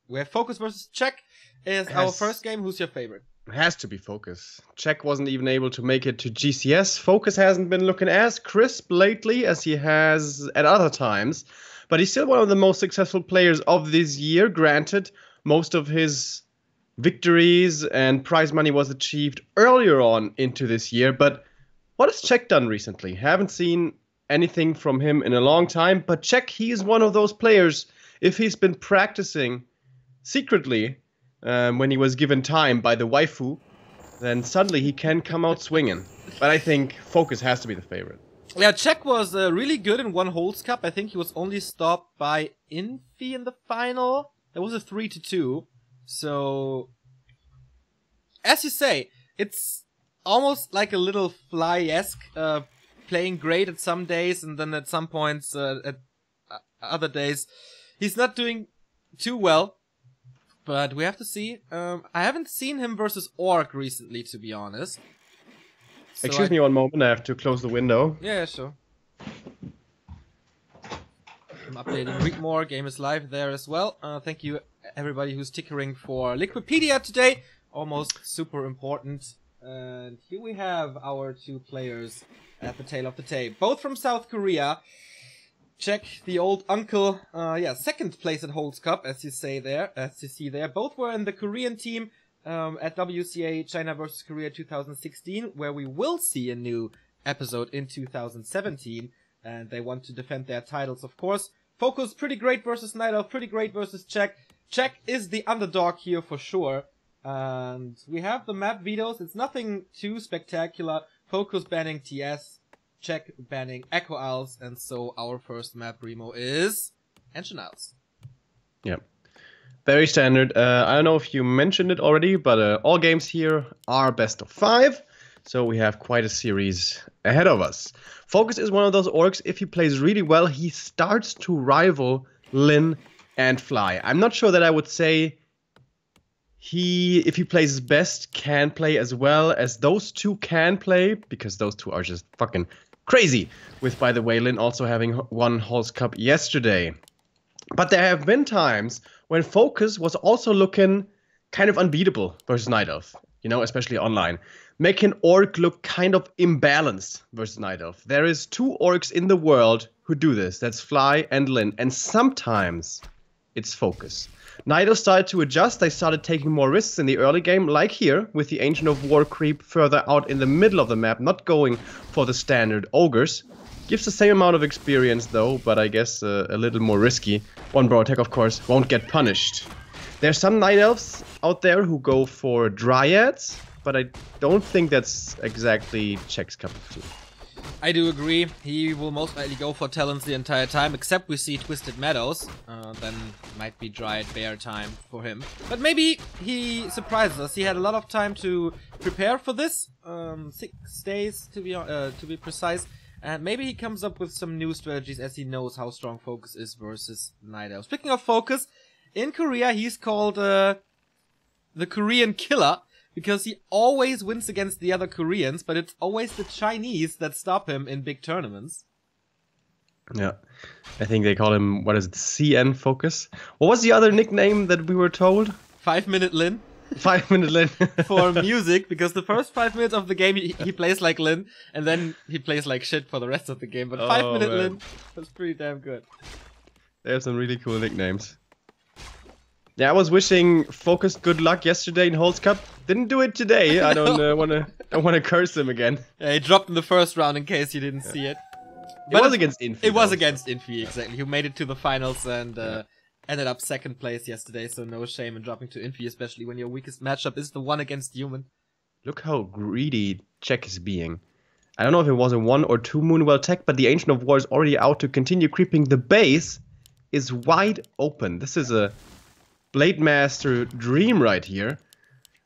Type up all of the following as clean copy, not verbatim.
We have FoCuS versus Czech is our first game. Who's your favorite? It has to be FoCuS. Czech wasn't even able to make it to GCS. FoCuS hasn't been looking as crisp lately as he has at other times. But he's still one of the most successful players of this year. Granted, most of his victories and prize money was achieved earlier on into this year. But what has Czech done recently? Haven't seen anything from him in a long time. But Czech, he is one of those players, if he's been practicing secretly when he was given time by the waifu, then suddenly he can come out swinging. But I think FoCuS has to be the favorite. Yeah, Czech was really good in one Holds Cup. I think he was only stopped by Infi in the final. It was a 3-2. So, as you say, it's almost like a little Fly-esque, playing great at some days, and then at some points, at other days, he's not doing too well. But we have to see. I haven't seen him versus Orc recently, to be honest. So Excuse me one moment, I have to close the window. Yeah, sure. I'm updating Readmore, game is live there as well. Thank you everybody who's tickering for Liquipedia today. Almost super important. And here we have our two players at the tail of the tape. Both from South Korea. Czech, the old uncle, second place at Holds Cup, as you see there. Both were in the Korean team at WCA China vs. Korea 2016, where we will see a new episode in 2017, and they want to defend their titles, of course. FoCuS, pretty great versus Night Elf, pretty great versus Czech. Czech is the underdog here for sure, and we have the map vetoes. It's nothing too spectacular. FoCuS banning TS, Czech banning Echo Owls, and so our first map, Remo, is Ancient Isles. Yeah. Very standard. I don't know if you mentioned it already, but all games here are best of 5. So we have quite a series ahead of us. FoCuS is one of those orcs, if he plays really well, he starts to rival Lin and Fly. I'm not sure that I would say if he plays his best, can play as well as those two can play, because those two are just fucking crazy. With, by the way, Lin also having won Halls Cup yesterday. But there have been times when FoCuS was also looking kind of unbeatable versus Night Elf, you know, especially online. Making Orc look kind of imbalanced versus Night Elf. There is 2 orcs in the world who do this. That's Fly and Lin. And sometimes it's FoCuS. Night Elf started to adjust. They started taking more risks in the early game, like here, with the Ancient of War creep further out in the middle of the map, not going for the standard ogres. Gives the same amount of experience though, but I guess a little more risky. One bro attack, of course, won't get punished. There's some Night Elves out there who go for Dryads, but I don't think that's exactly Czech's cup of tea. I do agree. He will most likely go for Talons the entire time, except we see Twisted Meadows. Then might be Dryad Bear time for him. But maybe he surprises us. He had a lot of time to prepare for this. 6 days to be precise. And maybe he comes up with some new strategies as he knows how strong FoCuS is versus Night Elf. Speaking of FoCuS, in Korea he's called the Korean Killer, because he always wins against the other Koreans, but it's always the Chinese that stop him in big tournaments. Yeah, I think they call him, what is it, CN FoCuS? What was the other nickname that we were told? 5 Minute Lin. 5 Minute Lin. For music, because the first 5 minutes of the game he plays like Lin, and then he plays like shit for the rest of the game. But 5 Minute Lin was pretty damn good. They have some really cool nicknames. Yeah, I was wishing FoCuS good luck yesterday in Holds Cup. Didn't do it today. I don't want to curse him again. Yeah, he dropped in the first round in case you didn't see it. But it was against Infi. It was against Infi, exactly. Who made it to the finals and ended up 2nd place yesterday, so no shame in dropping to Infi, especially when your weakest matchup is the one against Human. Look how greedy Czech is being. I don't know if it was a 1 or 2 Moonwell tech, but the Ancient of War is already out to continue creeping. The base is wide open. This is a Blade Master dream right here.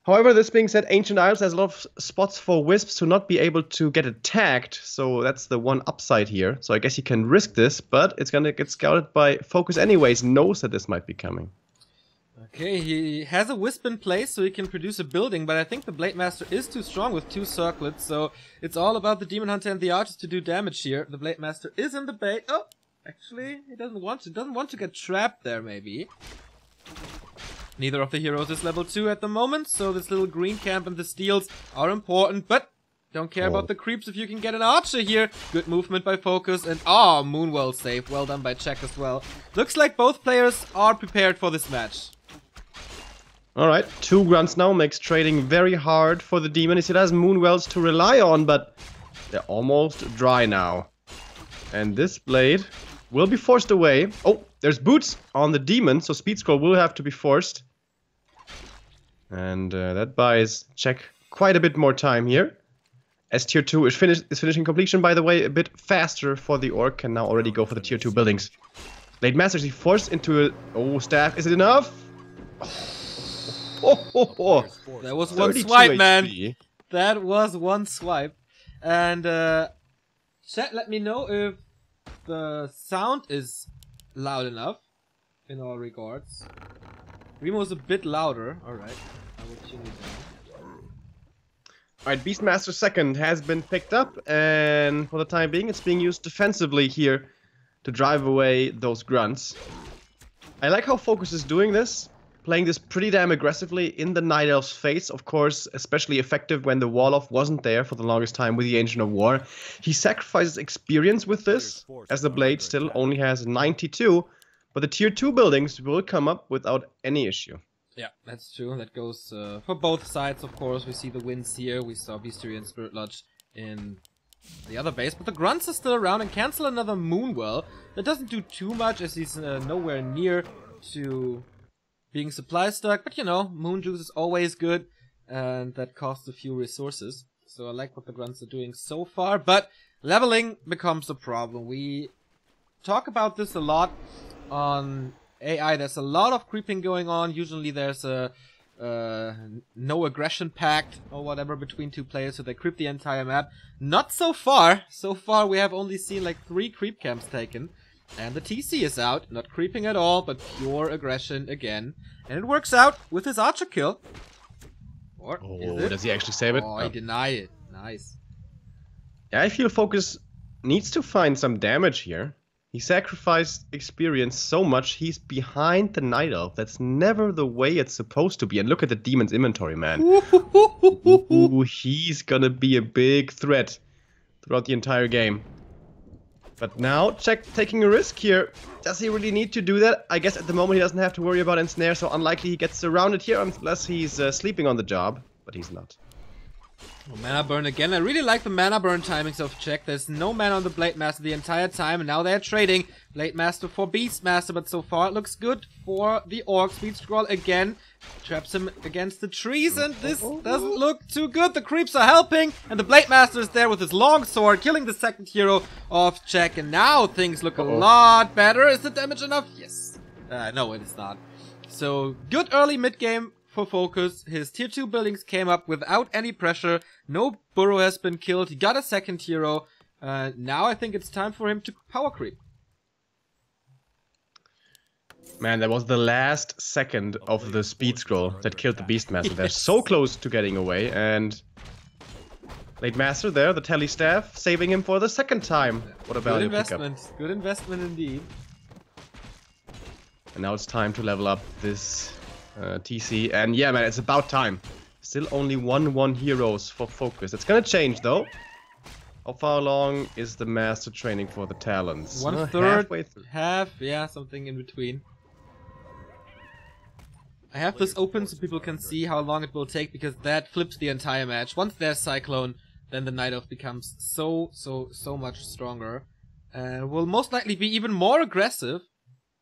However, this being said, Ancient Isles has a lot of spots for Wisps to not be able to get attacked, so that's the one upside here. So I guess he can risk this, but it's gonna get scouted by FoCuS anyways, knows that this might be coming. Okay, he has a Wisp in place, so he can produce a building, but I think the Blade Master is too strong with 2 circlets, so it's all about the Demon Hunter and the Archers to do damage here. The Blade Master is in the bait. Oh, actually, he doesn't want to get trapped there, maybe. Neither of the heroes is level 2 at the moment, so this little green camp and the steals are important, but don't care about the creeps if you can get an archer here. Good movement by FoCuS, and Moonwell save. Well done by Czech as well. Looks like both players are prepared for this match. Alright, 2 grunts now makes trading very hard for the demon. He still has Moonwells to rely on, but they're almost dry now. And this blade will be forced away. Oh, there's boots on the demon, so speed scroll will have to be forced. And that buys Czech quite a bit more time here. As tier 2 is finishing completion, by the way, a bit faster for the orc. Can now already go for the tier 2 buildings. Blade Master, he forced into a... Oh, staff, is it enough? That was one swipe, man. That was one swipe. And chat, let me know if the sound is loud enough in all regards. Remo's a bit louder. Alright, I will tune it down. Alright, Beastmaster 2nd has been picked up, and for the time being it's being used defensively here to drive away those grunts. I like how FoCuS is doing this, playing this pretty damn aggressively in the Night Elf's face, of course, especially effective when the Wall-Off wasn't there for the longest time with the Ancient of War. He sacrifices experience with this, as the blade still only has 92, but the tier 2 buildings will come up without any issue. Yeah, that's true. That goes for both sides, of course. We see the wins here. We saw Bestiary and Spirit Lodge in the other base, but the grunts are still around and cancel another Moonwell. That doesn't do too much as he's nowhere near to being supply stuck, but you know, Moon Juice is always good, and that costs a few resources. So I like what the grunts are doing so far, but leveling becomes a problem. We talk about this a lot on AI. There's a lot of creeping going on. Usually there's a no aggression pact or whatever between 2 players, so they creep the entire map. Not so far. So far we have only seen like 3 creep camps taken. And the TC is out, not creeping at all, but pure aggression again. And it works out with his archer kill. Or is it? Does he actually save it? Oh, he denied it. Nice. Yeah, I feel FoCuS needs to find some damage here. He sacrificed experience so much, he's behind the Night Elf. That's never the way it's supposed to be. And look at the demon's inventory, man. Ooh, he's gonna be a big threat throughout the entire game. But now, Czech taking a risk here. Does he really need to do that? I guess at the moment he doesn't have to worry about ensnare, so unlikely he gets surrounded here unless he's sleeping on the job. But he's not. Oh, mana burn again. I really like the mana burn timings of Czech. There's no mana on the Blade Master the entire time, and now they're trading Blade Master for Beastmaster, but so far it looks good for the Orc. Speed Scroll again traps him against the trees, and this doesn't look too good. The creeps are helping, and the Blade Master is there with his long sword, killing the 2nd hero of Czech, and now things look a lot better. Is the damage enough? Yes. No, it is not. So, good early mid-game for FoCuS. His tier 2 buildings came up without any pressure. No burrow has been killed. He got a 2nd hero. Now I think it's time for him to power creep. Man, that was the last second of the speed scroll that killed the Beastmaster. Yes. They're so close to getting away, and Blade Master there, the tele staff, saving him for the 2nd time. What a value pickup. Good investment indeed. And now it's time to level up this TC, and yeah, man, it's about time. Still only 1-1 heroes for FoCuS. It's gonna change though. How far along is the master training for the talents? 1/3, halfway through. Half, yeah, something in between. I have this open so people can see how long it will take, because that flips the entire match. Once there's Cyclone, then the Night Elf becomes so much stronger, and will most likely be even more aggressive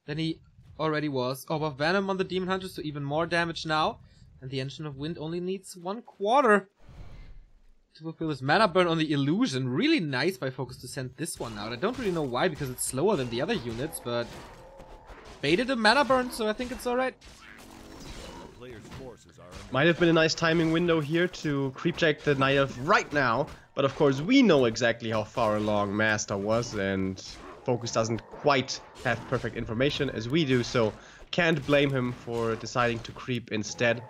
than he already was. Oh, but Venom on the Demon Hunter, so even more damage now. And the Engine of Wind only needs 1/4 to fulfill his mana burn on the Illusion. Really nice by FoCuS to send this one out. I don't really know why, because it's slower than the other units, but baited a mana burn, so I think it's alright. Might have been a nice timing window here to creep check the Night Elf right now, but of course we know exactly how far along Master was, and FoCuS doesn't quite have perfect information as we do, so can't blame him for deciding to creep instead.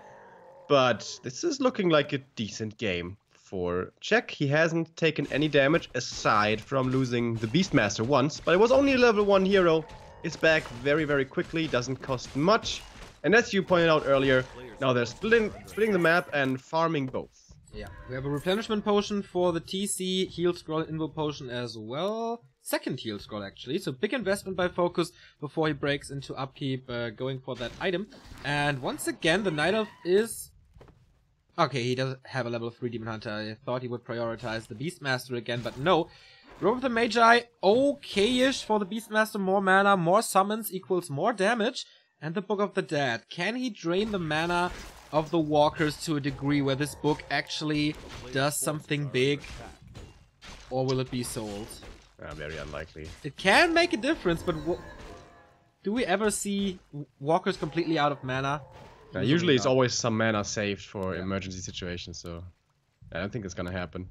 But this is looking like a decent game for Czech. He hasn't taken any damage aside from losing the Beastmaster once, but it was only a level 1 hero. It's back very quickly, doesn't cost much, And as you pointed out earlier, now they're splitting the map and farming both. Yeah, we have a replenishment potion for the TC, heal scroll, invo potion as well. Second heal scroll actually, so big investment by FoCuS before he breaks into upkeep, going for that item. And once again, the Night Elf is... Okay, he doesn't have a level 3 Demon Hunter. I thought he would prioritize the Beastmaster again, but no. Robe of the Magi, okay-ish for the Beastmaster. More mana, more summons equals more damage. And the Book of the Dead. Can he drain the mana of the walkers to a degree where this book actually does something big? Or will it be sold? Very unlikely. It can make a difference, but do we ever see walkers completely out of mana? Usually it's always some mana saved for emergency situations, so I don't think it's gonna happen.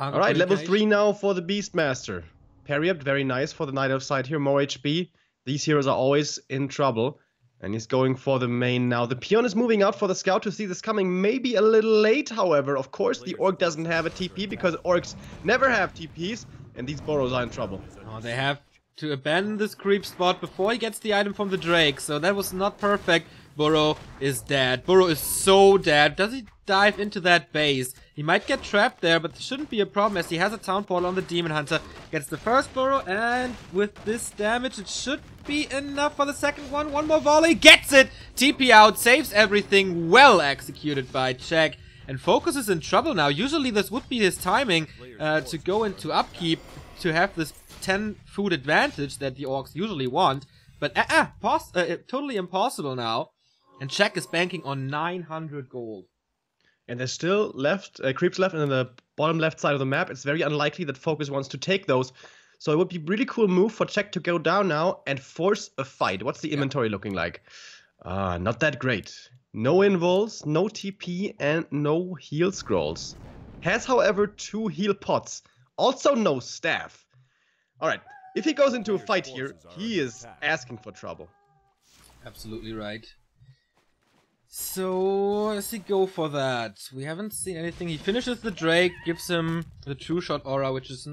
Alright, level 3 now for the Beastmaster. Parry up, very nice for the Night Elf side here, more HP. These heroes are always in trouble. And he's going for the main now. The peon is moving out for the scout to see this coming. Maybe a little late, however. Of course, the orc doesn't have a TP because orcs never have TPs. And these burrows are in trouble. Oh, they have to abandon this creep spot before he gets the item from the Drake. So that was not perfect. Burrow is dead. Burrow is so dead. Does he dive into that base? He might get trapped there, but it shouldn't be a problem as he has a town portal on the Demon Hunter. Gets the first Burrow, and with this damage, it should be enough for the second one. One more volley. Gets it! TP out. Saves everything. Well executed by Check. And FoCuS is in trouble now. Usually this would be his timing to go into upkeep to have this 10 food advantage that the orcs usually want. But totally impossible now. And Check is banking on 900 gold. And there's still creeps left in the bottom left side of the map. It's very unlikely that FoCuS wants to take those. So it would be a really cool move for Check to go down now and force a fight. What's the inventory looking like? Not that great. No invols, no TP, and no heal scrolls. Has, however, 2 heal pots. Also no staff. Alright, if he goes into a fight here, he is asking for trouble. Absolutely right. So, does he go for that? We haven't seen anything. He finishes the Drake, gives him the True Shot aura, which is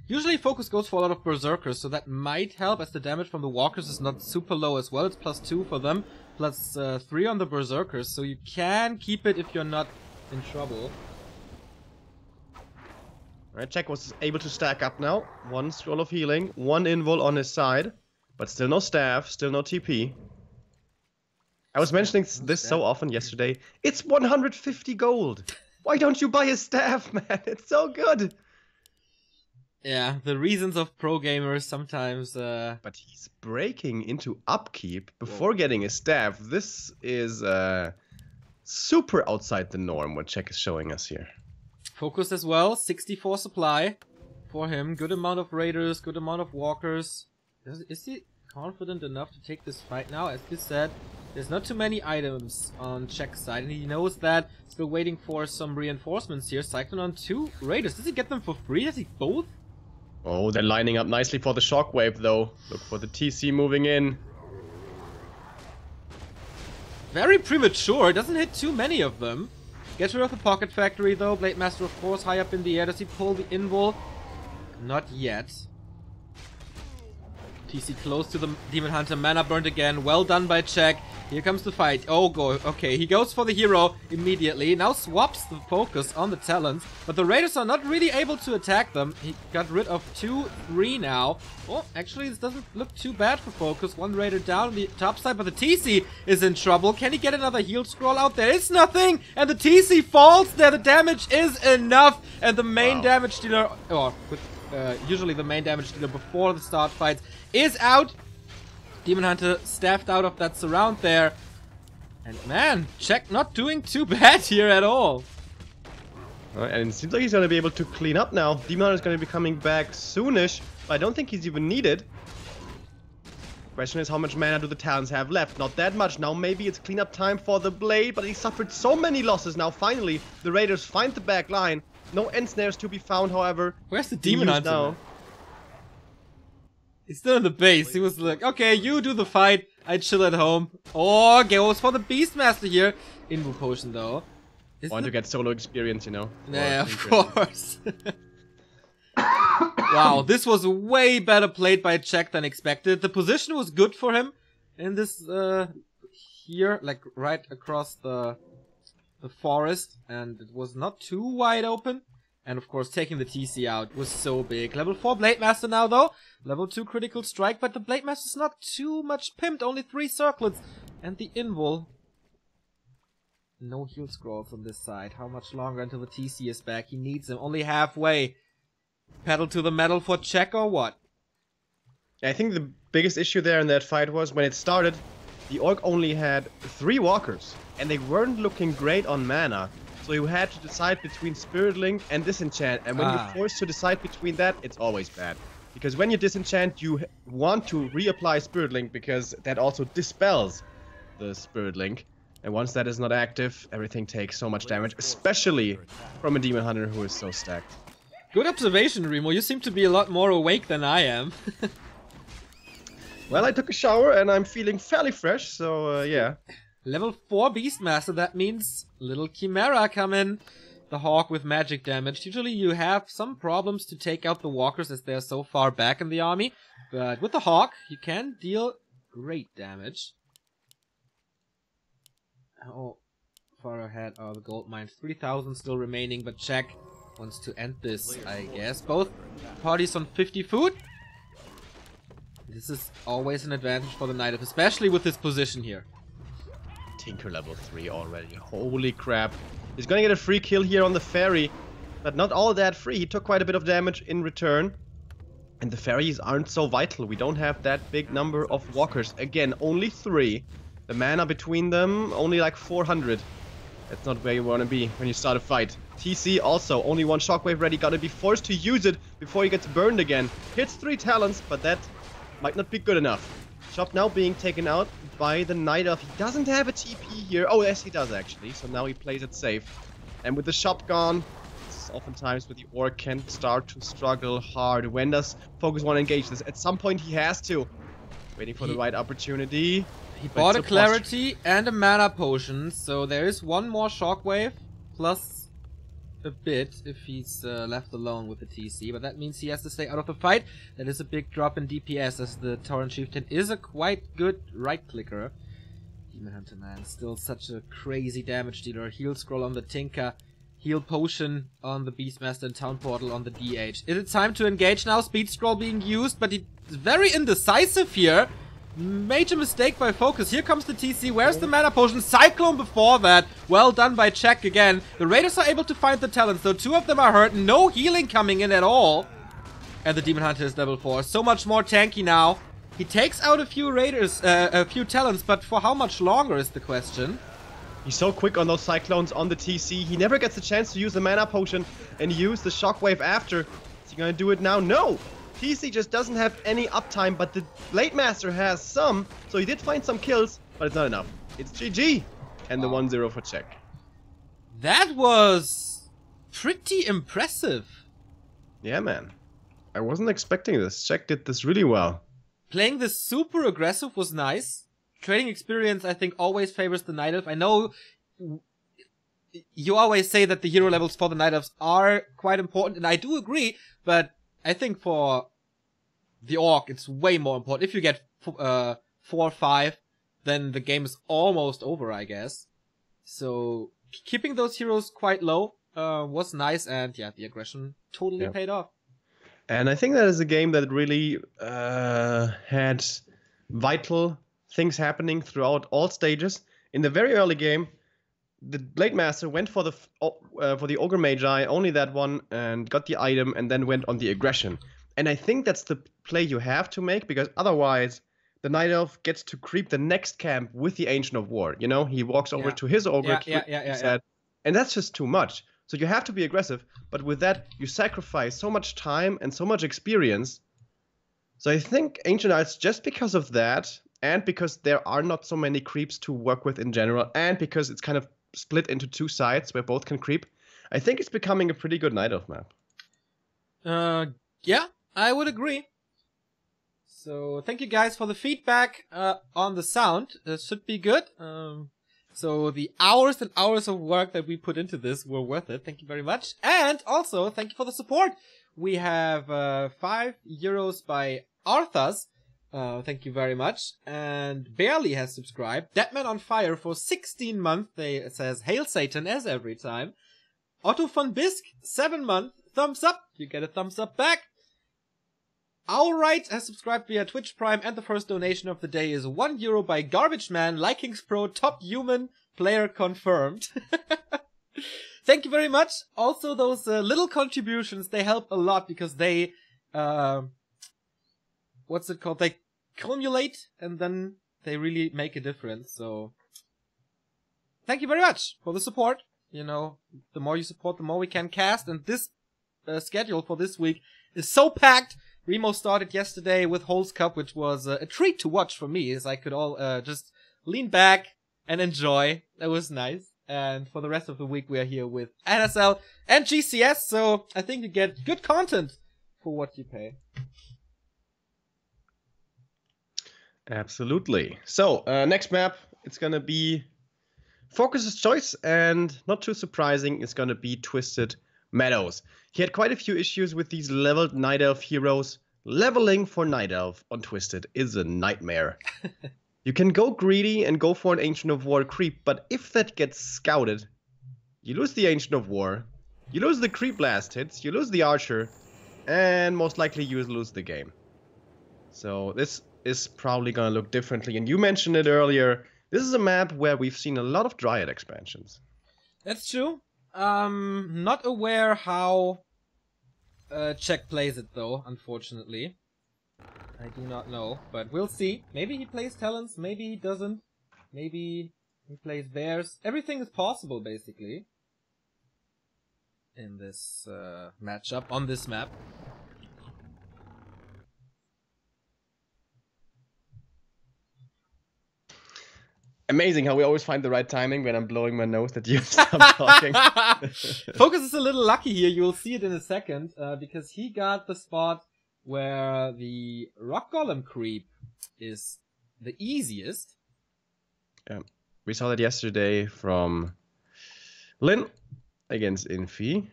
usually FoCuS goes for a lot of Berserkers, so that might help as the damage from the Walkers is not super low as well. It's +2 for them, +3 on the Berserkers, so you can keep it if you're not in trouble. Alright, Check was able to stack up now. 1 scroll of healing, 1 invul on his side, but still no staff, still no TP. I was mentioning this so often yesterday. It's 150 gold. Why don't you buy a staff, man? It's so good. Yeah, the reasons of pro gamers sometimes. But he's breaking into upkeep before getting a staff. This is super outside the norm what Check is showing us here. FoCuS as well, 64 supply for him. Good amount of raiders, good amount of walkers. Is he confident enough to take this fight now? As you said, there's not too many items on Check's side, and he knows that. Still waiting for some reinforcements here. Cyclone on 2 raiders. Does he get them for free? Does he both? Oh, they're lining up nicely for the shockwave, though. Look for the TC moving in. Very premature. Doesn't hit too many of them. Gets rid of the Pocket Factory, though. Blade Master, of course, high up in the air. Does he pull the invul? Not yet. TC close to the Demon Hunter. Mana burned again. Well done by Check. Here comes the fight. Oh, okay. He goes for the hero immediately. Now swaps the focus on the Talons. But the Raiders are not really able to attack them. He got rid of 2, 3 now. Oh, actually, this doesn't look too bad for FoCuS. 1 Raider down on the top side, but the TC is in trouble. Can he get another heal scroll out there? It's nothing! And the TC falls there. The damage is enough. And the main damage dealer, usually the main damage dealer before the start fights, is out. Demon Hunter staffed out of that surround there. And man, Check not doing too bad here at all. And it seems like he's going to be able to clean up now. Demon Hunter is going to be coming back soonish, but I don't think he's even needed. Question is, how much mana do the Talons have left? Not that much. Now maybe it's cleanup time for the Blade, but he suffered so many losses now. Finally, the Raiders find the back line. No end snares to be found, however. Where's the Demon Hunter now? He's still in the base. He was like, okay, you do the fight. I chill at home. Oh, goes for the Beastmaster here. Invo potion, though. Want to get solo experience, you know? Yeah, of course. Wow, this was way better played by Check than expected. The position was good for him in this here, like right across the forest, and it was not too wide open. And of course, taking the TC out was so big. Level 4 Blade Master now, though. Level 2 Critical Strike, but the Blade Master's not too much pimped. Only 3 circlets. And the Invul. No heal scrolls on this side. How much longer until the TC is back? He needs him. Only halfway. Pedal to the metal for check or what? I think the biggest issue there in that fight was when it started, the Orc only had 3 walkers. And they weren't looking great on mana. So you had to decide between Spirit Link and Disenchant, and when you're forced to decide between that, it's always bad. Because when you disenchant, you want to reapply Spirit Link, because that also dispels the Spirit Link. And once that is not active, everything takes so much damage, especially from a Demon Hunter who is so stacked. Good observation, Remo. You seem to be a lot more awake than I am. Well, I took a shower and I'm feeling fairly fresh, so yeah. Level 4 Beastmaster, that means little Chimera come in. The Hawk with magic damage. Usually you have some problems to take out the walkers as they're so far back in the army. But with the Hawk, you can deal great damage. Oh, far ahead are the gold mines. 3,000 still remaining, but Jack wants to end this, I guess. Both parties on 50 food. This is always an advantage for the Night Elf, especially with this position here. Tinker level 3 already. Holy crap. He's gonna get a free kill here on the Fairy, but not all that free. He took quite a bit of damage in return. And the Fairies aren't so vital. We don't have that big number of walkers. Again, only 3. The mana between them, only like 400. That's not where you want to be when you start a fight. TC also, only 1 shockwave ready. Gotta be forced to use it before he gets burned again. Hits 3 talents, but that might not be good enough. Shop now being taken out by the Night Elf. He doesn't have a TP here. Oh, yes, he does actually. So now he plays it safe. And with the shop gone, oftentimes with the Orc can start to struggle hard. When does FoCuS want to engage this? At some point he has to. Waiting for the right opportunity. He bought a Clarity and a Mana Potion, so there is 1 more Shockwave, plus a bit if he's left alone with the TC, but that means he has to stay out of the fight. That is a big drop in DPS, as the Tauren Chieftain is a quite good right-clicker. Demon Hunter, man, still such a crazy damage dealer. Heal Scroll on the Tinker, Heal Potion on the Beastmaster, and Town Portal on the DH. Is it time to engage now? Speed Scroll being used, but he's very indecisive here. Major mistake by FoCuS. Here comes the TC. Where's the Mana Potion? Cyclone before that. Well done by Check again. The Raiders are able to find the talents, though 2 of them are hurt. No healing coming in at all. And the Demon Hunter is level 4. So much more tanky now. He takes out a few Raiders, a few talents, but for how much longer is the question. He's so quick on those Cyclones on the TC. He never gets a chance to use the Mana Potion and use the Shockwave after. Is he gonna do it now? No! TC just doesn't have any uptime, but the Blade Master has some, so he did find some kills, but it's not enough. It's GG! And the 1-0 for Check. That was pretty impressive. Yeah, man. I wasn't expecting this. Check did this really well. Playing this super aggressive was nice. Trading experience, I think, always favors the Night Elf. I know you always say that the hero levels for the Night Elves are quite important, and I do agree, but I think for the Orc, it's way more important. If you get 4 or 5, then the game is almost over, I guess. So, keeping those heroes quite low was nice, and yeah, the aggression totally paid off. And I think that is a game that really had vital things happening throughout all stages. In the very early game, the Blade Master went for the Ogre Magi, only that one, and got the item, and then went on the aggression. And I think that's the play you have to make, because otherwise the Night Elf gets to creep the next camp with the Ancient of War. You know, he walks over to his Ogre, and that's just too much. So you have to be aggressive, but with that you sacrifice so much time and so much experience. So I think Ancient Knights, just because of that, and because there are not so many creeps to work with in general, and because it's kind of split into 2 sides where both can creep, I think it's becoming a pretty good Night Elf map. Yeah, I would agree. So thank you guys for the feedback on the sound. It should be good. So the hours and hours of work that we put into this were worth it. Thank you very much. And also, thank you for the support. We have €5 by Arthas. Thank you very much. And Barely has subscribed. Deadman on Fire for 16 months. It says, Hail Satan as every time. Otto von Bisk, 7 months. Thumbs up. You get a thumbs up back. Alright has subscribed via Twitch Prime. And the first donation of the day is €1 by Garbage Man. Likings Pro, top human player confirmed. Thank you very much. Also, those little contributions, they help a lot because they... what's it called? They cumulate and then they really make a difference. So thank you very much for the support. You know, the more you support, the more we can cast. And this schedule for this week is so packed. Remo started yesterday with Holes Cup, which was a treat to watch for me, as I could all just lean back and enjoy. That was nice. And for the rest of the week, we are here with NSL and GCS. So I think you get good content for what you pay. Absolutely. So, next map, it's gonna be FoCuS's choice, and not too surprising, it's gonna be Twisted Meadows. He had quite a few issues with these leveled Night Elf heroes. Leveling for Night Elf on Twisted is a nightmare. You can go greedy and go for an Ancient of War creep, but if that gets scouted, you lose the Ancient of War, you lose the creep blast hits, you lose the Archer, and most likely you lose the game. So this is probably gonna look differently. And you mentioned it earlier, this is a map where we've seen a lot of Dryad expansions. That's true. Not aware how Czech plays it though, unfortunately. I do not know, but we'll see. Maybe he plays Talons, maybe he doesn't. Maybe he plays Bears. Everything is possible, basically, in this matchup, on this map. Amazing how we always find the right timing when I'm blowing my nose that you stop talking. FoCuS is a little lucky here. You'll see it in a second, because he got the spot where the Rock Golem creep is the easiest. Yeah, we saw that yesterday from Lin against Infi.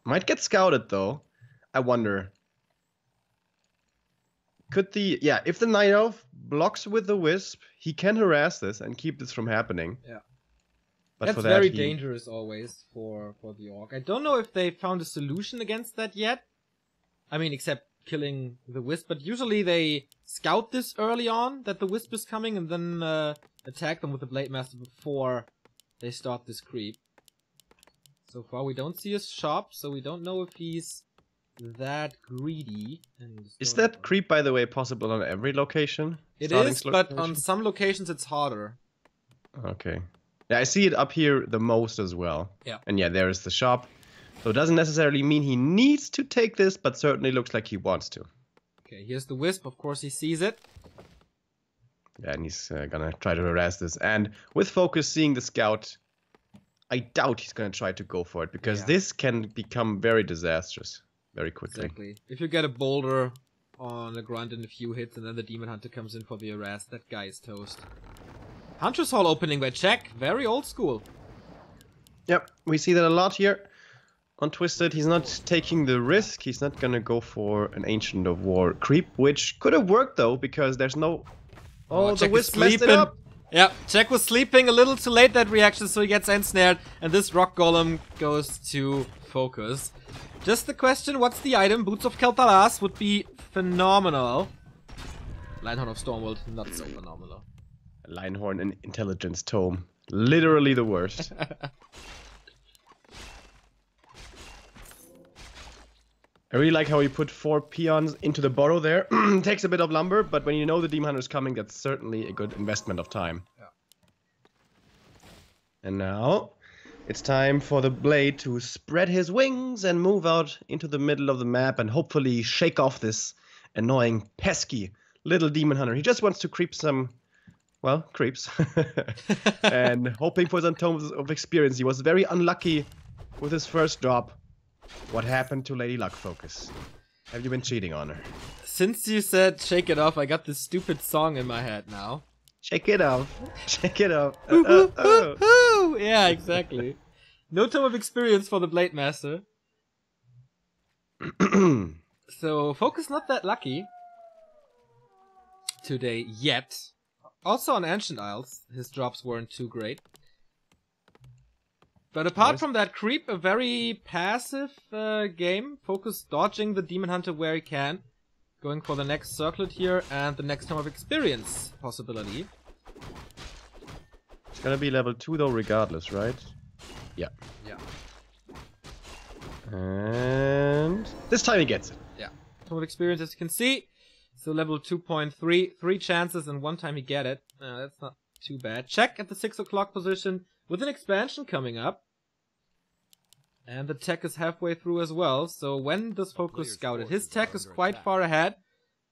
Might get scouted though. I wonder. Could the... Yeah, if the Night Elf blocks with the Wisp, he can harass this and keep this from happening. Yeah. But That's for that, very dangerous always for the Orc. I don't know if they found a solution against that yet. I mean, except killing the Wisp. But usually they scout this early on, that the Wisp is coming, and then attack them with the Blade Master before they start this creep. So far we don't see his shop, so we don't know if he's that greedy. Is that creep, by the way, possible on every location? It is, but on some locations it's harder. Okay. Yeah, I see it up here the most as well. Yeah. And yeah, there is the shop. So it doesn't necessarily mean he needs to take this, but certainly looks like he wants to. Okay, here's the Wisp. Of course he sees it. Yeah, and he's gonna try to harass this. And with FoCuS seeing the scout, I doubt he's gonna try to go for it, because this can become very disastrous very quickly. Exactly. If you get a boulder on the grunt in a few hits and then the Demon Hunter comes in for the harass, that guy is toast. Hunter's Hall opening by Czech. Very old school. Yep, we see that a lot here on Twisted. He's not taking the risk. He's not gonna go for an Ancient of War creep, which could have worked though, because there's no... Oh, the Wisp messed it up! Yeah, Czech was sleeping a little too late, that reaction, so he gets ensnared, and this Rock Golem goes to FoCuS. Just the question, what's the item? Boots of Kel'Thalas would be phenomenal. Linehorn of Stormworld, not so phenomenal. Linehorn and Intelligence Tome. Literally the worst. I really like how he put 4 peons into the burrow there. Takes a bit of lumber, but when you know the Demon Hunter is coming, that's certainly a good investment of time. Yeah. And now it's time for the Blade to spread his wings and move out into the middle of the map and hopefully shake off this annoying, pesky little Demon Hunter. He just wants to creep some, well, creeps. And hoping for some tomes of experience. He was very unlucky with his first drop. What happened to Lady Luck, FoCuS? Have you been cheating on her? Since you said shake it off, I got this stupid song in my head now. Shake it off. Shake it off. Yeah, exactly. No tome of experience for the Blade Master. So, FoCuS not that lucky. today yet. Also on Ancient Isles, his drops weren't too great. But apart from that creep, a very passive game. FoCuS dodging the Demon Hunter where he can. Going for the next circlet here and the next Tome of Experience possibility. It's gonna be level 2 though regardless, right? Yeah. Yeah. And this time he gets it. Yeah. Tome of Experience, as you can see. So level 2.3, 3 chances and 1 time he get it. That's not too bad. Check at the 6 o'clock position with an expansion coming up. And the tech is halfway through as well. So when does FoCuS scout it? His tech is quite far ahead.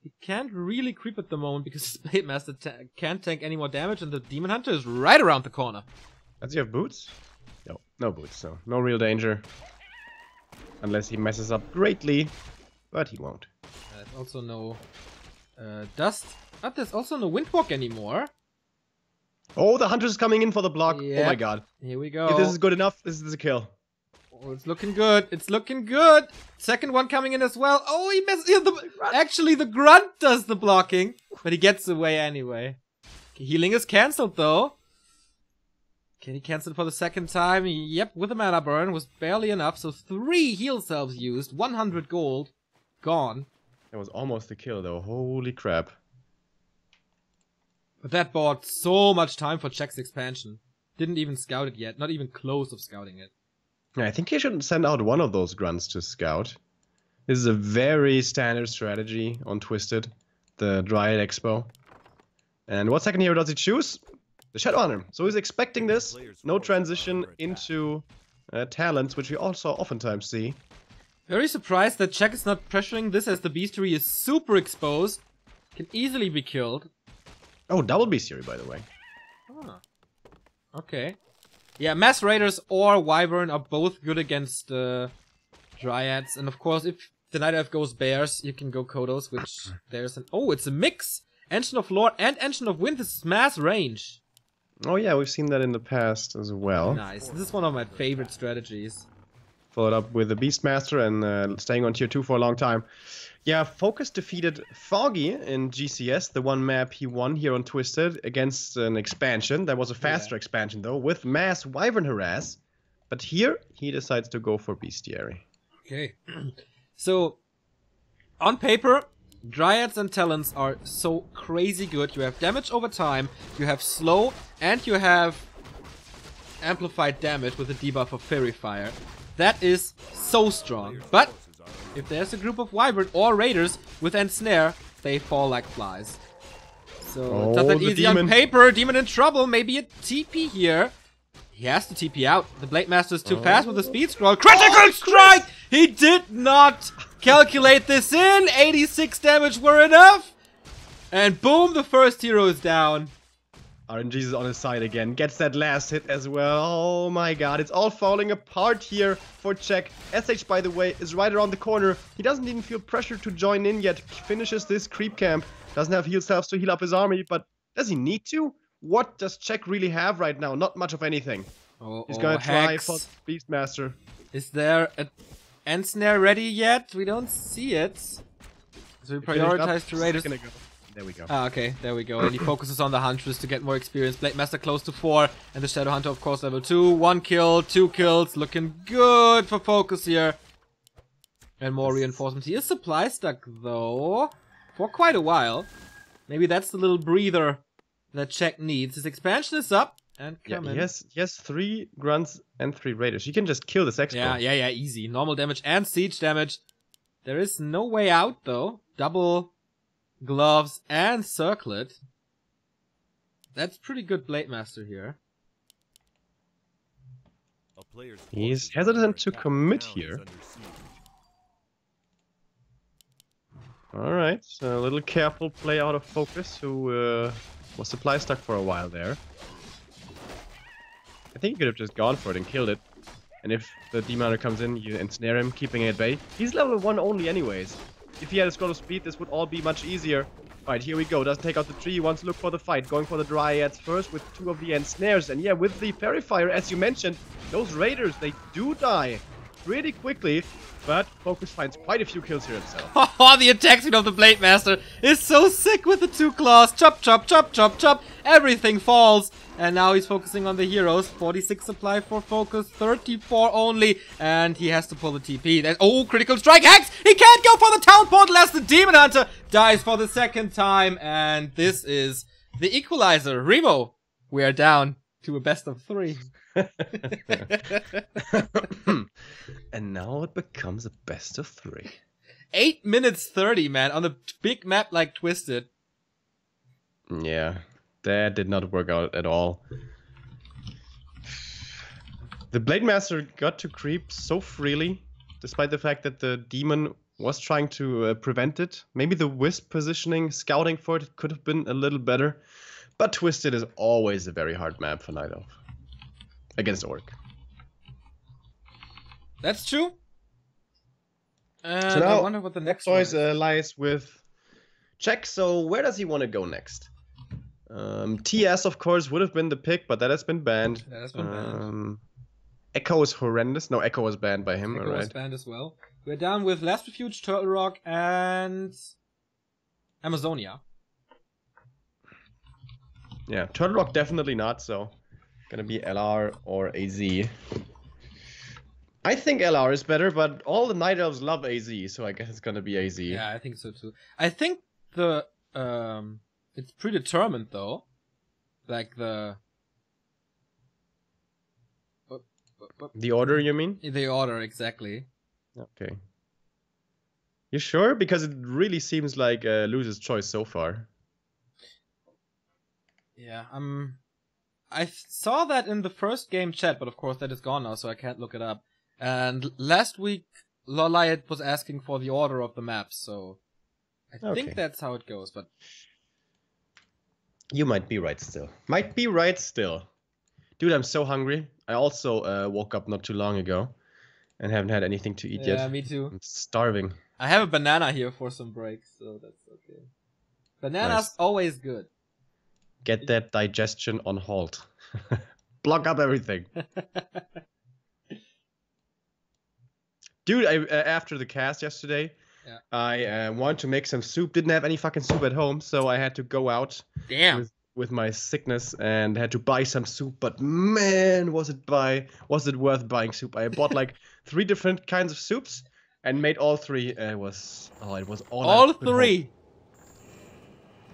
He can't really creep at the moment because his Blade Master can't tank any more damage and the Demon Hunter is right around the corner. Does he have boots? No, no boots, so no real danger. Unless he messes up greatly, but he won't. There's also no dust. But there's also no Windwalk anymore. Oh, the Hunter is coming in for the block. Yep. Oh my god. Here we go. If this is good enough, this is a kill. Oh, it's looking good. It's looking good. Second one coming in as well. Oh, he missed. Yeah, actually, the Grunt does the blocking, but he gets away anyway. Okay, healing is cancelled though. Can he cancel it for the second time? Yep, with a mana burn was barely enough. So 3 heal cells used, 100 gold, gone. That was almost a kill though. Holy crap. But that bought so much time for Check's expansion. Didn't even scout it yet. Not even close of scouting it. Yeah, I think he should send out one of those grunts to scout. This is a very standard strategy on Twisted, the Dryad Expo. And what second hero does he choose? The Shadow Hunter. So he's expecting this. No transition into talents, which we also oftentimes see. Very surprised that Check is not pressuring this as the Bestiary is super exposed. Can easily be killed. Oh, double Bestiary, by the way. Ah. Okay. Yeah, Mass Raiders or Wyvern are both good against Dryads. And of course, if the Night Elf goes Bears, you can go Kodos, which there's an... Oh, it's a mix! Ancient of Lore and Ancient of Wind is mass range. Oh yeah, we've seen that in the past as well. Nice. This is one of my favorite strategies. Followed up with the Beastmaster and staying on tier 2 for a long time. Yeah, FoCuS defeated Foggy in GCS, the one map he won here on Twisted, against an expansion. That was a faster expansion though, with Mass Wyvern Harass. But here, he decides to go for Bestiary. Okay. So, on paper, Dryads and Talons are so crazy good. You have damage over time, you have slow, and you have amplified damage with the debuff of Fairy Fire. That is so strong. But if there's a group of Wyvern or Raiders with Ensnare, they fall like flies. So it's not that easy on paper. Demon in trouble. Maybe a TP here. He has to TP out. The Blade Master is too fast with the speed scroll. Critical strike! He did not calculate this in. 86 damage were enough. And boom, the first hero is down. RNG's is on his side again. Gets that last hit as well. Oh my god, it's all falling apart here for Check. SH, by the way, is right around the corner. He doesn't even feel pressure to join in yet. Finishes this creep camp. Doesn't have heal cells to heal up his army, but does he need to? What does Check really have right now? Not much of anything. He's gonna try for Beastmaster. Is there an Ensnare ready yet? We don't see it. So we prioritize to Raiders. There we go. Ah, okay, there we go. And he focuses on the Huntress to get more experience. Blade Master close to 4. And the Shadow Hunter, of course, level 2. 1 kill, 2 kills. Looking good for FoCuS here. And more reinforcements. He is supply stuck, though. For quite a while. Maybe that's the little breather that Check needs. His expansion is up. And coming. Yeah, he has 3 grunts and 3 raiders. You can just kill this expo. Yeah, easy. Normal damage and siege damage. There is no way out, though. Double gloves and circlet. That's pretty good Blade Master here. He's hesitant to commit here. Alright, so a little careful play out of FoCuS, who was supply stuck for a while there. I think he could have just gone for it and killed it. And if the Demon Hunter comes in, you ensnare him, keeping it at bay. He's level 1 only anyways. If he had a scroll of speed, this would all be much easier. Alright, here we go. Doesn't take out the tree. Wants to look for the fight. Going for the Dryads first with 2 of the ensnares. And yeah, with the Fairy Fire, as you mentioned, those Raiders, they do die. pretty quickly, but FoCuS finds quite a few kills here itself. Oh, the attack speed of the Blade Master is so sick with the 2 claws. Chop, chop, chop, chop, chop. Everything falls. And now he's focusing on the heroes. 46 supply for FoCuS, 34 only. And he has to pull the TP. Then, oh, critical strike. Hex! He can't go for the town portal as the Demon Hunter dies for the 2nd time. And this is the equalizer. Remo, we are down to a best of 3. And now it becomes a best of 3. 8 minutes 30, man, on a big map like Twisted. Yeah, that did not work out at all. The Blade Master got to creep so freely, despite the fact that the Demon was trying to prevent it. Maybe the Wisp positioning, scouting for it could have been a little better. But Twisted is always a very hard map for Night Elf. Against Orc. That's true. So now, I wonder what the next choice one is. lies with Czech. So where does he want to go next? TS, of course, would have been the pick, but that has been banned. That has been banned. Echo is horrendous. No, Echo was banned by him. Echo was banned as well. We're down with Last Refuge, Turtle Rock, and Amazonia. Yeah, Turtle Rock definitely not, so gonna be LR or AZ. I think LR is better, but all the Night Elves love AZ, so I guess it's gonna be AZ. Yeah, I think so too. I think the it's predetermined though. Like the The order, you mean? the order, exactly. Okay. You sure? Because it really seems like Luce's choice so far. Yeah, I saw that in the first game chat, but of course that is gone now, so I can't look it up. And last week, Loliot was asking for the order of the maps, so I think that's how it goes, but... You might be right still. Might be right still. Dude, I'm so hungry. I also woke up not too long ago and haven't had anything to eat yet. Yeah, me too. I'm starving. I have a banana here for some breaks, so that's okay. Banana's always good. Get that digestion on halt. Block up everything. Dude, after the cast yesterday, I wanted to make some soup. Didn't have any fucking soup at home, so I had to go out. Damn. With my sickness and had to buy some soup. But man, was it worth buying soup? I bought like 3 different kinds of soups and made all 3. It was all 3.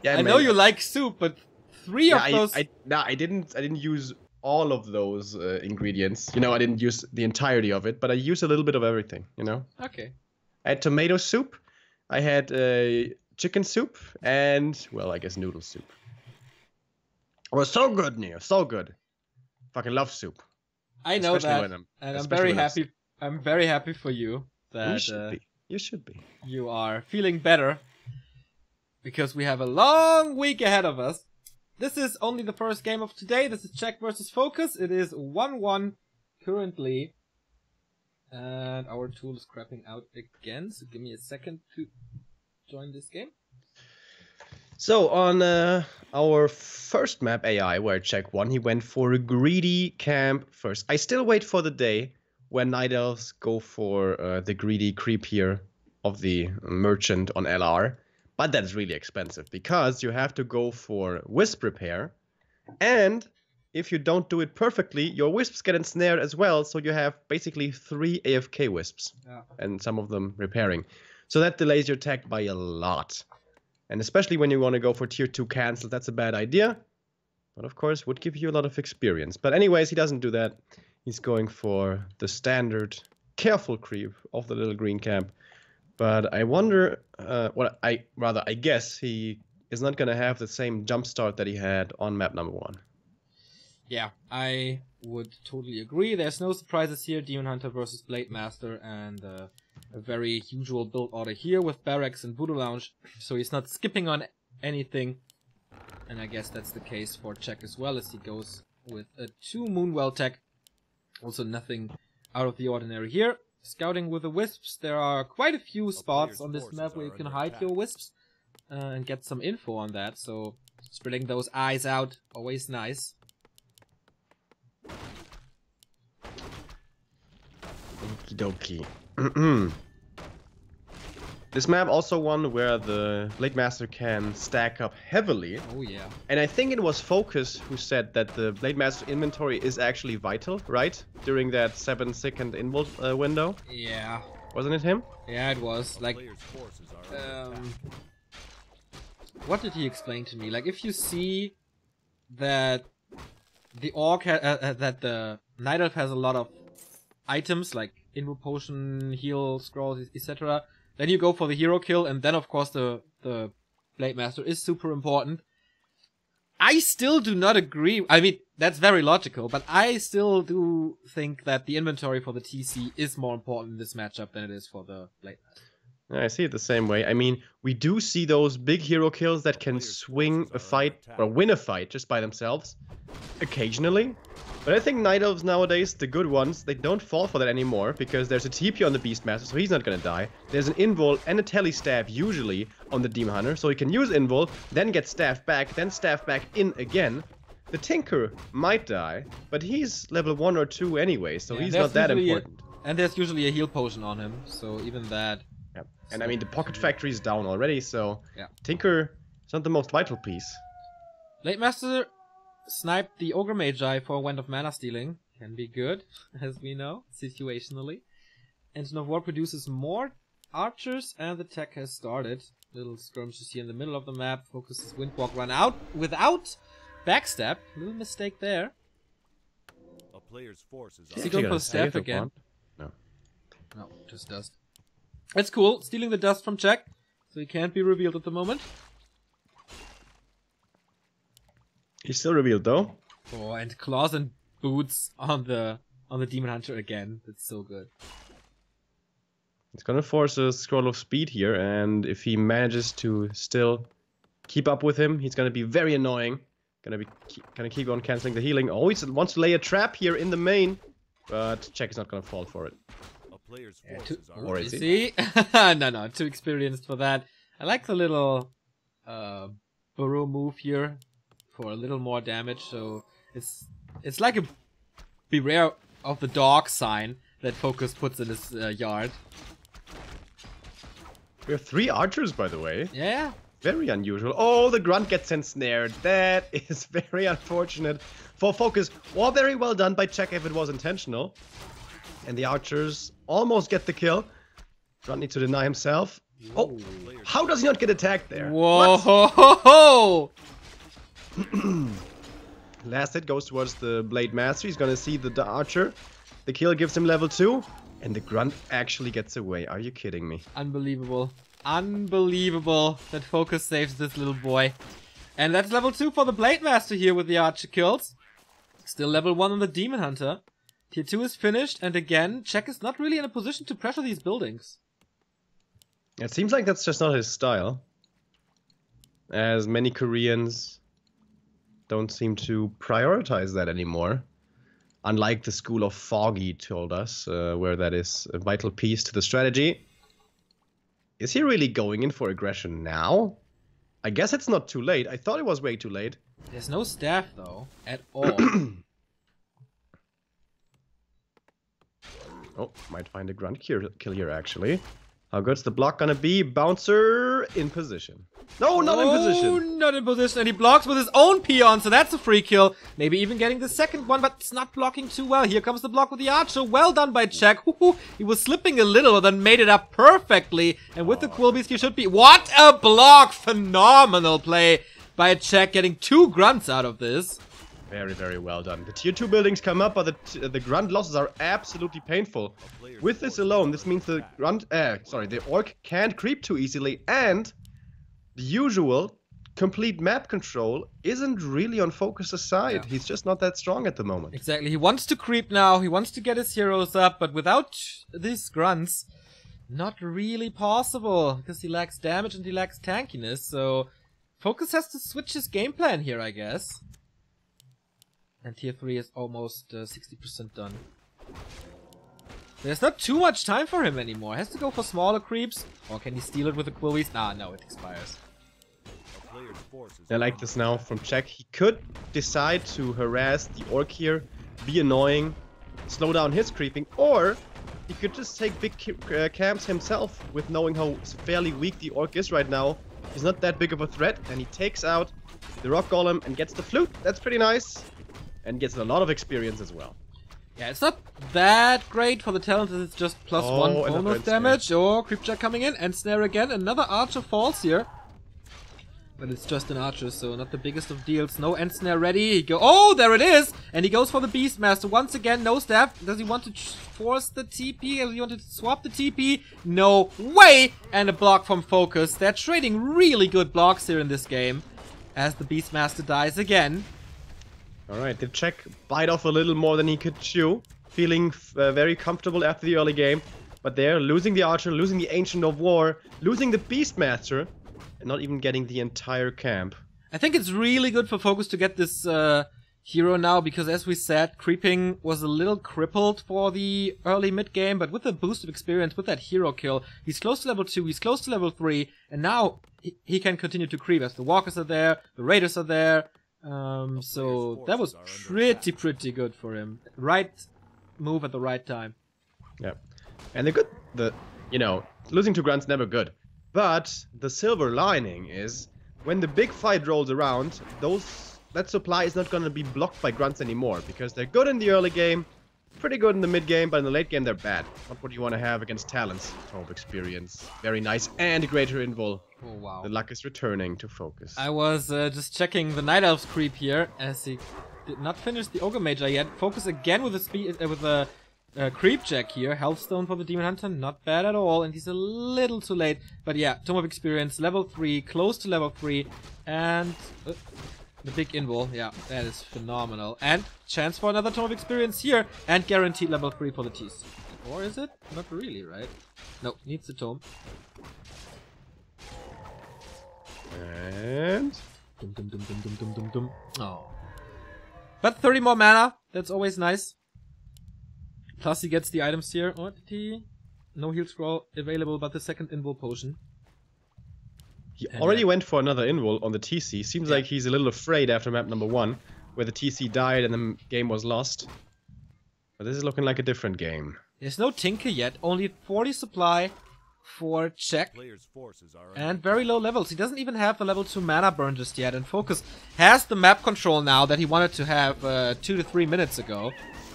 Yeah, I know you like soup, but 3 of those. I didn't use all of those ingredients. You know, I didn't use the entirety of it, but I used a little bit of everything. You know. Okay. I had tomato soup. I had chicken soup and, well, I guess noodle soup. It was so good, Neo. So good. Fucking love soup. I know that, and I'm very happy. I'm very happy for you that you should be. You are feeling better because we have a long week ahead of us. This is only the first game of today. This is Czech versus FoCuS. It is 1-1 currently, and our tool is crapping out again. So give me a second to join this game. So on our first map AI where Czech won, he went for a greedy camp first. I still wait for the day when Night Elves go for the greedy creep here of the merchant on LR. But that's really expensive because you have to go for Wisp repair. And if you don't do it perfectly, your Wisps get ensnared as well. So you have basically 3 AFK Wisps and some of them repairing. So that delays your tech by a lot. And especially when you want to go for tier 2 cancel, that's a bad idea. But of course, would give you a lot of experience. But anyways, he doesn't do that. He's going for the standard careful creep of the little green camp. But I wonder, I guess he is not going to have the same jump start that he had on map number 1. Yeah, I would totally agree. There's no surprises here. Demon Hunter versus Blade Master, and a very usual build order here with Barracks and Voodoo Lounge. So he's not skipping on anything. And I guess that's the case for Czech as well, as he goes with a 2 Moonwell tech. Also nothing out of the ordinary here. Scouting with the Wisps. There are quite a few spots on this map where you can hide your Wisps and get some info on that. So spreading those eyes out, always nice. Okie dokie. This map also one where the Blade Master can stack up heavily. Oh yeah. And I think it was FoCuS who said that the Blade Master inventory is actually vital, right? During that 7-second invul window. Yeah. Wasn't it him? Yeah, it was. Like, what did he explain to me? Like, if you see that the orc that the Night Elf has a lot of items like Invo Potion, Heal, Scrolls, etc., then you go for the hero kill, and then of course the Blade Master is super important. I still do not agree. I mean, that's very logical, but I still do think that the inventory for the TC is more important in this matchup than it is for the Blade Master. I see it the same way. I mean, we do see those big hero kills that can swing a fight or win a fight just by themselves, occasionally. But I think Night Elves nowadays, the good ones, they don't fall for that anymore, because there's a TP on the Beastmaster, so he's not gonna die. There's an Invul and a Telestab usually on the Demon Hunter, so he can use Invul, then get staffed back, then staff back in again. The Tinker might die, but he's level 1 or 2 anyway, so yeah, he's not that important. And there's usually a heal potion on him, so even that... Yeah. And I mean, the Pocket Factory is down already, so yeah. Tinker is not the most vital piece. Blade Master sniped the Ogre Magi for a Wand of Mana Stealing. Can be good, as we know, situationally. Engine of War produces more archers, and the tech has started. Little skirmishes here in the middle of the map. FoCuS' Windwalk run out without backstab. Little mistake there. A player's forces Is he going for staff again? No. No, just dust. It's cool. Stealing the dust from Jack, so he can't be revealed at the moment. He's still revealed though. Oh, and claws and boots on the Demon Hunter again. That's so good. It's gonna force a Scroll of Speed here, and if he manages to still keep up with him, he's gonna be very annoying. Gonna keep on canceling the healing. Oh, he wants to lay a trap here in the main, but Jack is not gonna fall for it. Or is he? No, too experienced for that. I like the little burrow move here for a little more damage. So it's like a beware of the dog sign that FoCuS puts in his yard. We have 3 archers, by the way. Yeah. Very unusual. Oh, the grunt gets ensnared. That is very unfortunate for FoCuS. Well, very well done by Jack if it was intentional. And the archers almost get the kill. Grunt needs to deny himself. Oh, how does he not get attacked there? Whoa! Last hit goes towards the Blade Master. He's gonna see the archer. The kill gives him level 2. And the grunt actually gets away. Are you kidding me? Unbelievable. Unbelievable that FoCuS saves this little boy. And that's level 2 for the Blade Master here with the archer kills. Still level 1 on the Demon Hunter. Tier 2 is finished, and again, Jack is not really in a position to pressure these buildings. It seems like that's just not his style. As many Koreans don't seem to prioritize that anymore. Unlike the school of Foggy told us, where that is a vital piece to the strategy. Is he really going in for aggression now? I guess it's not too late. I thought it was way too late. There's no staff, though, at all. Oh, might find a grunt kill here, actually. How good's the block gonna be? Bouncer in position. No, not in position. Not in position, and he blocks with his own peon, so that's a free kill. Maybe even getting the second one, but it's not blocking too well. Here comes the block with the archer. Well done by Jack. He was slipping a little, but then made it up perfectly. And with the Quill Beast, you should be... What a block! Phenomenal play by Jack, getting 2 grunts out of this. Very, very well done. The tier 2 buildings come up, but the grunt losses are absolutely painful. With this alone, this means the the orc can't creep too easily, and the usual complete map control isn't really on FoCuS' side. Yeah. He's just not that strong at the moment. Exactly. He wants to creep now. He wants to get his heroes up, but without these grunts, not really possible, because he lacks damage and he lacks tankiness. So FoCuS has to switch his game plan here, I guess. And tier 3 is almost 60% done. There's not too much time for him anymore. Has to go for smaller creeps. Or can he steal it with a Quill Beast? Ah, no, it expires. I like this now from Jack. He could decide to harass the orc here, be annoying, slow down his creeping, or he could just take big camps himself with knowing how fairly weak the Orc is right now. He's not that big of a threat, and he takes out the Rock Golem and gets the Flute. That's pretty nice. And gets a lot of experience as well. Yeah, it's not that great for the talent. It's just +1 bonus damage. Oh, Creepjack coming in. And Snare again. Another Archer falls here. But it's just an Archer, so not the biggest of deals. No Ensnare ready. Oh, there it is! And he goes for the Beastmaster. Once again, no staff. Does he want to force the TP? Does he want to swap the TP? No way! And a block from FoCuS. They're trading really good blocks here in this game. As the Beastmaster dies again. Alright, the Czech bite off a little more than he could chew. Feeling very comfortable after the early game. But they're losing the Archer, losing the Ancient of War, losing the Beastmaster. And not even getting the entire camp. I think it's really good for FoCuS to get this hero now, because as we said, creeping was a little crippled for the early mid-game, but with the boost of experience, with that hero kill, he's close to level 2, he's close to level 3, and now he can continue to creep as the Walkers are there, the Raiders are there, so that was pretty good for him. Right move at the right time. Yeah. And losing to Grunt's never good. But the silver lining is, when the big fight rolls around, that supply is not going to be blocked by Grunts anymore, because they're good in the early game, pretty good in the mid game, but in the late game they're bad. Not what you want to have against Talons. Top experience, very nice, and greater invul. Oh wow. The luck is returning to FoCuS. I was just checking the Night Elf's creep here, as he did not finish the Ogre Magi yet. FoCuS again with a Creepjack here. Healthstone for the Demon Hunter, not bad at all, and he's a little too late. But yeah, Tome of Experience, level 3, close to level 3, and the big invul. Yeah, that is phenomenal. And chance for another Tome of Experience here, and guaranteed level 3 for the TC. Or is it? Not really, right? No, needs the Tome. And... Dum dum dum dum dum dum dum dum. Oh. But 30 more mana, that's always nice. Plus he gets the items here. What did he? No heal scroll available, but the second invul potion. He already went for another invul on the TC. Seems like he's a little afraid after map number 1, where the TC died and the game was lost. But this is looking like a different game. There's no Tinker yet. Only 40 supply for Czech. And very low levels. He doesn't even have the level 2 mana burn just yet. And FoCuS has the map control now that he wanted to have 2 to 3 minutes ago.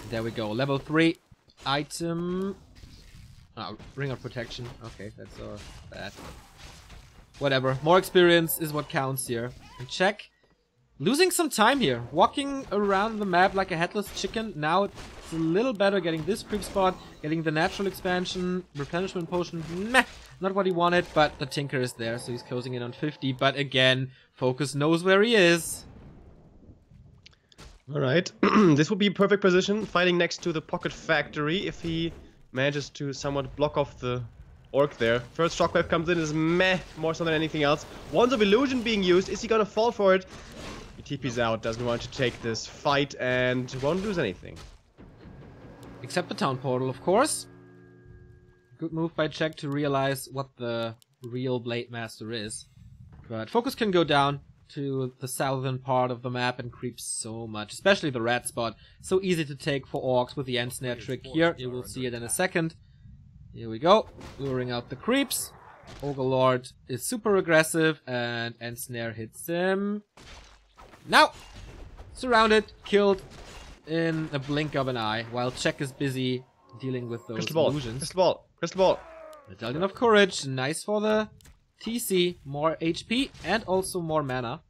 There we go. Level 3. Item... Ring of Protection. Okay, that's bad. Whatever. More experience is what counts here. And Czech losing some time here. Walking around the map like a headless chicken. Now it's a little better getting this creep spot. Getting the natural expansion. Replenishment potion. Meh. Not what he wanted, but the Tinker is there. So he's closing in on 50. But again, FoCuS knows where he is. Alright, this would be a perfect position, fighting next to the Pocket Factory if he manages to somewhat block off the Orc there. First Shockwave comes in, is meh, more so than anything else. Wands of Illusion being used, is he gonna fall for it? He TP's out, doesn't want to take this fight and won't lose anything. Except the Town Portal, of course. Good move by Czech to realize what the real Blade Master is. But FoCuS can go down to the southern part of the map and creep so much, especially the red spot. So easy to take for orcs with the Ensnare trick here. You will see it in a second. Here we go, luring out the creeps. Ogre Lord is super aggressive and Ensnare hits him. Now, surrounded, killed in a blink of an eye, while Czech is busy dealing with those illusions. Crystal ball, crystal ball. Medallion of Courage, nice for the TC, more HP and also more mana.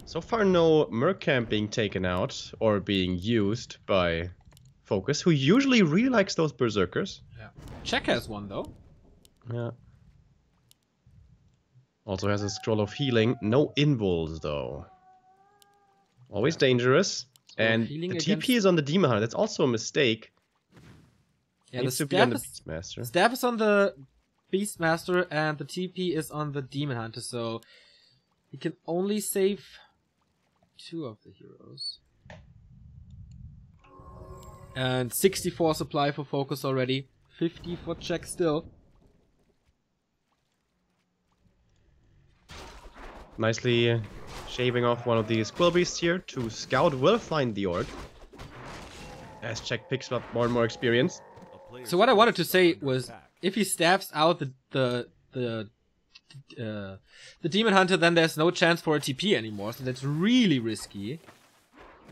So far no Merc Camp being taken out or being used by FoCuS, who usually really likes those Berserkers. Yeah. Czech has one though. Yeah. Also has a Scroll of Healing. No invuls though. Always dangerous. And the TP is on the Demon Hunter. That's also a mistake. Yeah, needs to be on the Beastmaster. Staff is on the Beastmaster and the TP is on the Demon Hunter, so he can only save 2 of the heroes. And 64 supply for FoCuS already. 50 for Czech still. Nicely shaving off one of these Quill Beasts here to scout will find the Orc. as Czech picks up more and more experience. So what I wanted to say was, if he staffs out the Demon Hunter, then there's no chance for a TP anymore, so that's really risky.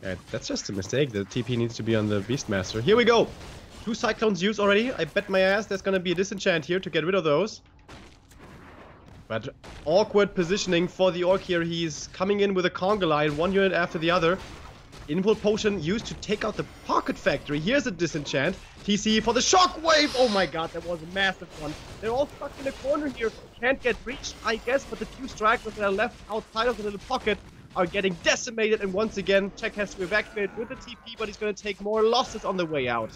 Yeah, that's just a mistake. The TP needs to be on the Beastmaster. Here we go! 2 Cyclones used already. I bet my ass there's gonna be a disenchant here to get rid of those. But awkward positioning for the Orc here. He's coming in with a conga line, 1 unit after the other. Invul Potion used to take out the Pocket Factory. Here's a disenchant. TC for the Shockwave! Oh my god, that was a massive one. They're all stuck in a corner here. Can't get reached, I guess, but the 2 strikers that are left outside of the little pocket are getting decimated. And once again, Czech has to evacuate with the TP, but he's going to take more losses on the way out.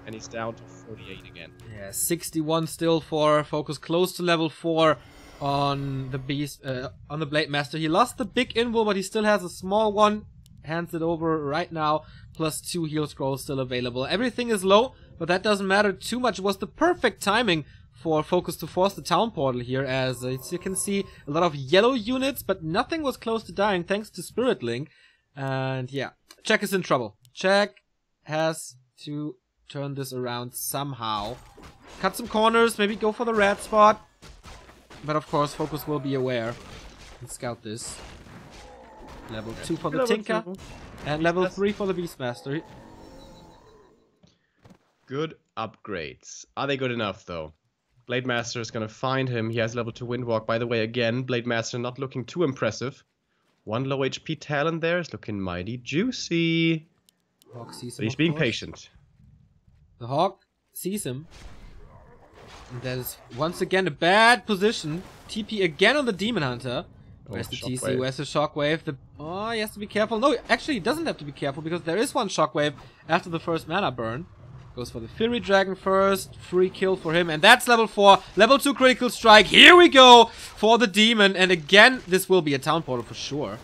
And he's down to 48 again. Yeah, 61 still for FoCuS, close to level 4 on the on the Blade Master. He lost the big invul, but he still has a small one. Hands it over right now, plus 2 heal scrolls still available. Everything is low, but that doesn't matter too much. It was the perfect timing for FoCuS to force the town portal here, as you can see a lot of yellow units, but nothing was close to dying thanks to Spirit Link. And yeah, Czech is in trouble. Czech has to turn this around somehow. Cut some corners, maybe go for the red spot. But of course, FoCuS will be aware and scout this. Level 2 for the Tinker, and level 3 for the Beastmaster. Good upgrades. Are they good enough, though? Blade Master is going to find him. He has level 2 Windwalk, by the way, again. Blade Master not looking too impressive. 1 low HP Talon there is looking mighty juicy. Hawk sees him, but he's being patient. The Hawk sees him. And that is once again a bad position. TP again on the Demon Hunter. Where's the TC? Where's the Shockwave? Oh, he has to be careful. No, actually, he doesn't have to be careful because there is one Shockwave after the first mana burn. Goes for the Fury Dragon first. Free kill for him. And that's level 4. Level 2 critical strike. Here we go for the Demon. And again, this will be a town portal for sure.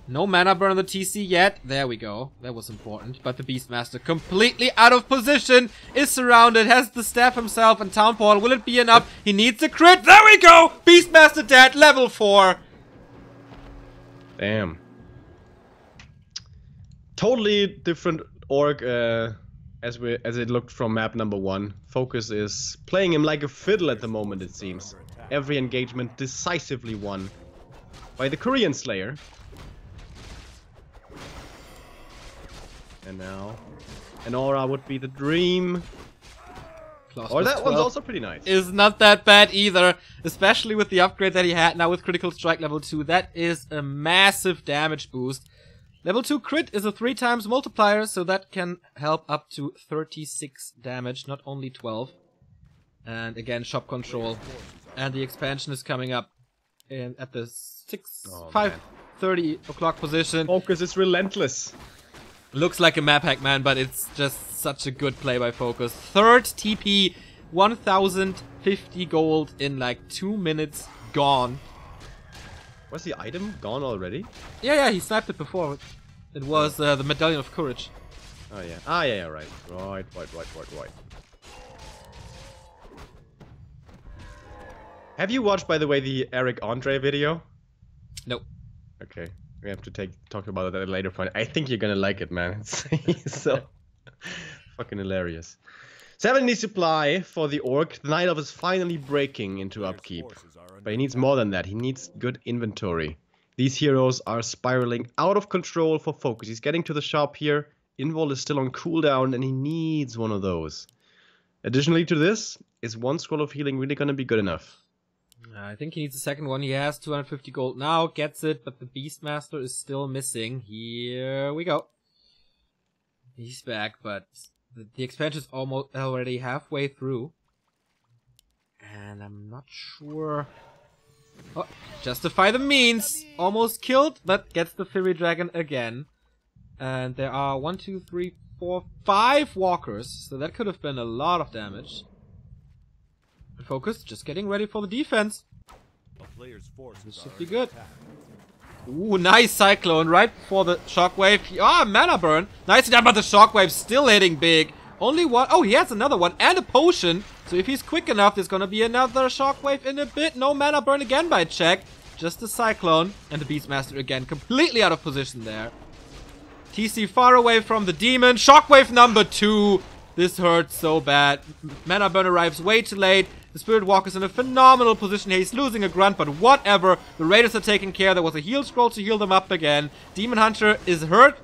No mana burn on the TC yet. There we go. That was important. But the Beastmaster, completely out of position, is surrounded, has the staff himself, and town portal. Will it be enough? He needs a crit. There we go! Beastmaster dead, level 4. Damn. Totally different org as it looked from map number 1. FoCuS is playing him like a fiddle at the moment, it seems. Every engagement decisively won by the Korean Slayer. And now, an aura would be the dream. Or that one's also pretty nice. Is not that bad either, especially with the upgrade that he had now with critical strike level 2. That is a massive damage boost. Level 2 crit is a 3 times multiplier, so that can help up to 36 damage, not only 12. And again, shop control. And the expansion is coming up at the 5:30 o'clock position. FoCuS is relentless. Looks like a map hack, man, but it's just such a good play by FoCuS. 3rd TP, 1050 gold in like 2 minutes, gone. Was the item gone already? Yeah, he sniped it before. It was the Medallion of Courage. Oh yeah. Ah yeah, right. Right. Have you watched, by the way, the Eric Andre video? Nope. Okay. We have to talk about that at a later point. I think you're gonna like it, man. It's so fucking hilarious. 70 supply for the Orc. The Night Elf is finally breaking into upkeep. But he needs more than that. He needs good inventory. These heroes are spiraling out of control for FoCuS. He's getting to the shop here. Invul is still on cooldown and he needs one of those. Additionally to this, is 1 scroll of healing really gonna be good enough? I think he needs a second one. He has 250 gold now, gets it, but the Beastmaster is still missing. Here we go. He's back, but the expansion is almost already halfway through. And I'm not sure. Oh, justify the means. Almost killed, but gets the Fury Dragon again. And there are 1, 2, 3, 4, 5 walkers, so that could have been a lot of damage. FoCuS just getting ready for the defense. This should be good. Ooh, nice Cyclone right before the Shockwave. Ah, mana burn. Nicely done, but the Shockwave still hitting big. Only one. Oh, he has another one and a potion. So if he's quick enough, there's gonna be another Shockwave in a bit. No mana burn again by Czech. Just the Cyclone. And the Beastmaster again, completely out of position there. TC far away from the demon. Shockwave number 2. This hurts so bad. Mana Burn arrives way too late. The Spirit Walker's in a phenomenal position here. He's losing a grunt, but whatever. The Raiders are taken care of. There was a heal scroll to heal them up again. Demon Hunter is hurt.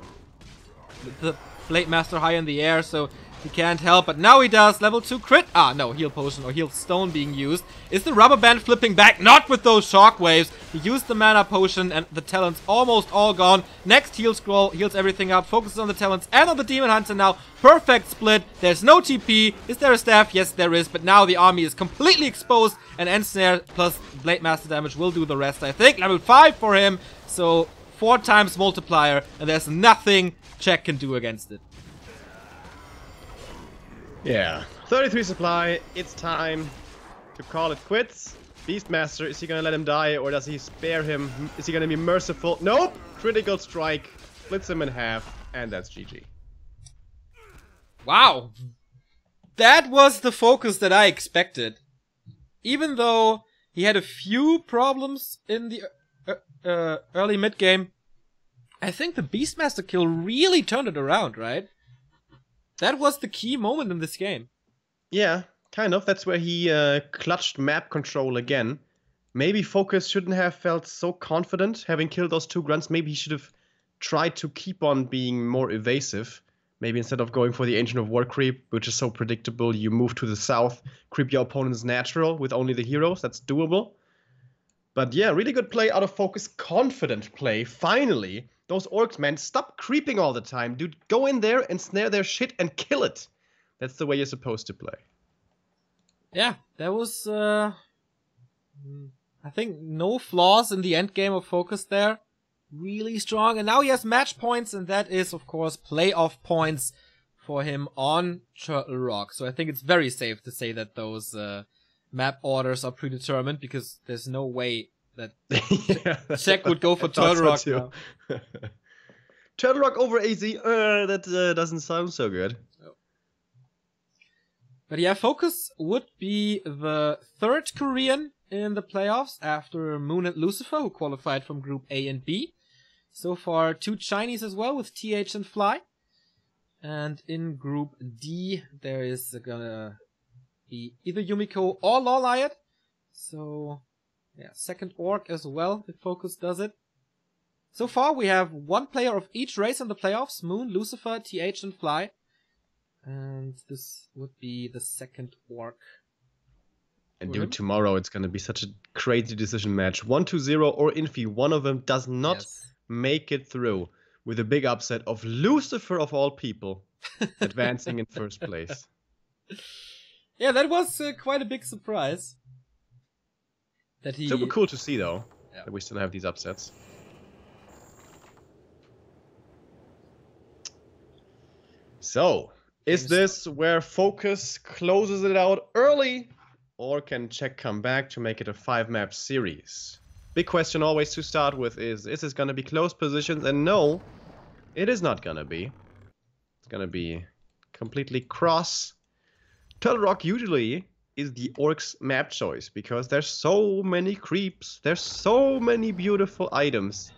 The Blade Master high in the air, so he can't help, but now he does. Level 2 crit. Ah, no, heal potion or heal stone being used. Is the rubber band flipping back? Not with those shockwaves. He used the mana potion and the talents almost all gone. Next heal scroll heals everything up. Focuses on the talents and on the Demon Hunter now. Perfect split. There's no TP. Is there a staff? Yes, there is, but now the army is completely exposed and End Snare plus Blade Master damage will do the rest, I think. Level 5 for him, so 4 times multiplier, and there's nothing Czech can do against it. Yeah, 33 supply, it's time to call it quits. Beastmaster, is he gonna let him die or does he spare him? Is he gonna be merciful? Nope! Critical strike, splits him in half, and that's GG. Wow! That was the FoCuS that I expected. Even though he had a few problems in the early mid-game, I think the Beastmaster kill really turned it around, right? That was the key moment in this game. Yeah, kind of. That's where he clutched map control again. Maybe FoCuS shouldn't have felt so confident having killed those 2 grunts. Maybe he should have tried to keep on being more evasive. Maybe instead of going for the Ancient of War creep, which is so predictable, you move to the south, creep your opponent's natural with only the heroes. That's doable. But yeah, really good play out of FoCuS. Confident play, finally. Those orcs, man, stop creeping all the time. Dude, go in there and snare their shit and kill it. That's the way you're supposed to play. Yeah, that was, I think, no flaws in the end game of FoCuS there. Really strong. And now he has match points, and that is, of course, playoff points for him on Turtle Rock. So I think it's very safe to say that those map orders are predetermined, because there's no way that Czech would go for Turtle Rock now. Turtle Rock over AZ, that doesn't sound so good. But yeah, FoCuS would be the 3rd Korean in the playoffs after Moon and Lucifer, who qualified from Group A and B. So far, 2 Chinese as well, with TH and Fly. And in Group D, there is gonna be either Yumiko or Lawliot. So yeah, 2nd Orc as well, if FoCuS does it. So far, we have 1 player of each race in the playoffs. Moon, Lucifer, TH, and Fly. And this would be the 2nd Orc. And dude, tomorrow it's going to be such a crazy decision match. 1-2-0 or Infi. One of them does not make it through, with a big upset of Lucifer of all people advancing in 1st place. Yeah, that was quite a big surprise. That he... Super cool to see, though, that we still have these upsets. So, is this where FoCuS closes it out early, or can Czech come back to make it a 5-map series? Big question always to start with is this going to be close positions? And no, it is not going to be. It's going to be completely cross. Turtle Rock usually is the Orcs map choice, because there's so many creeps, there's so many beautiful items.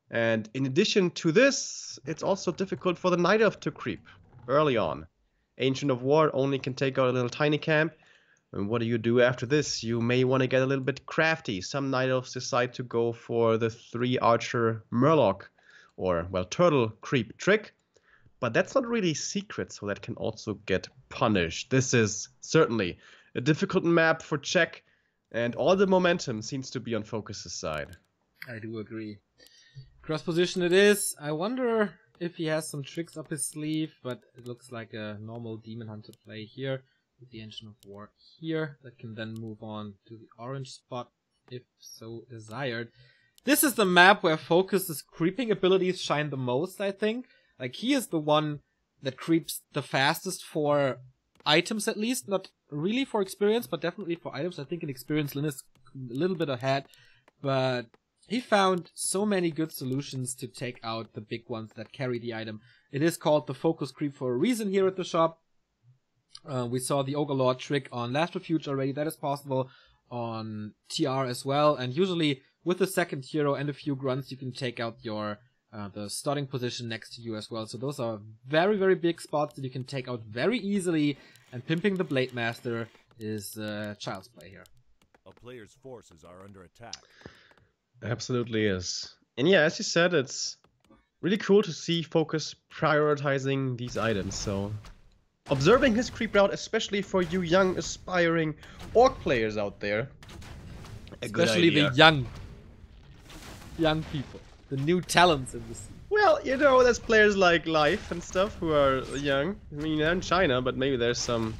And in addition to this, it's also difficult for the Night Elf to creep early on. Ancient of War only can take out a little tiny camp. And what do you do after this? You may want to get a little bit crafty. Some Night Elves decide to go for the 3-archer Murloc, or, well, turtle creep trick. But that's not really secret, so that can also get punished. This is certainly a difficult map for Czech, and all the momentum seems to be on FoCuS's side. I do agree. Cross position it is. I wonder if he has some tricks up his sleeve, but it looks like a normal Demon Hunter play here, with the Ancient of War here, that can then move on to the orange spot, if so desired. This is the map where FoCuS's creeping abilities shine the most, I think. Like, he is the one that creeps the fastest for items, at least. Not really for experience, but definitely for items. I think in experience, Lin is a little bit ahead. But he found so many good solutions to take out the big ones that carry the item. It is called the FoCuS creep for a reason here at the shop. We saw the Ogre Lord trick on Last Refuge already. That is possible on TR as well. And usually, with the 2nd hero and a few grunts, you can take out your the starting position next to you as well. So those are very, very big spots that you can take out very easily, and pimping the Blade Master is child's play here. A player's forces are under attack. Absolutely is. And yeah, as you said, it's really cool to see FoCuS prioritizing these items. So observing his creep route, especially for you young aspiring orc players out there, especially the young people, the new talents in the scene. Well, you know, there's players like Life and stuff who are young. I mean, they're in China, but maybe there's some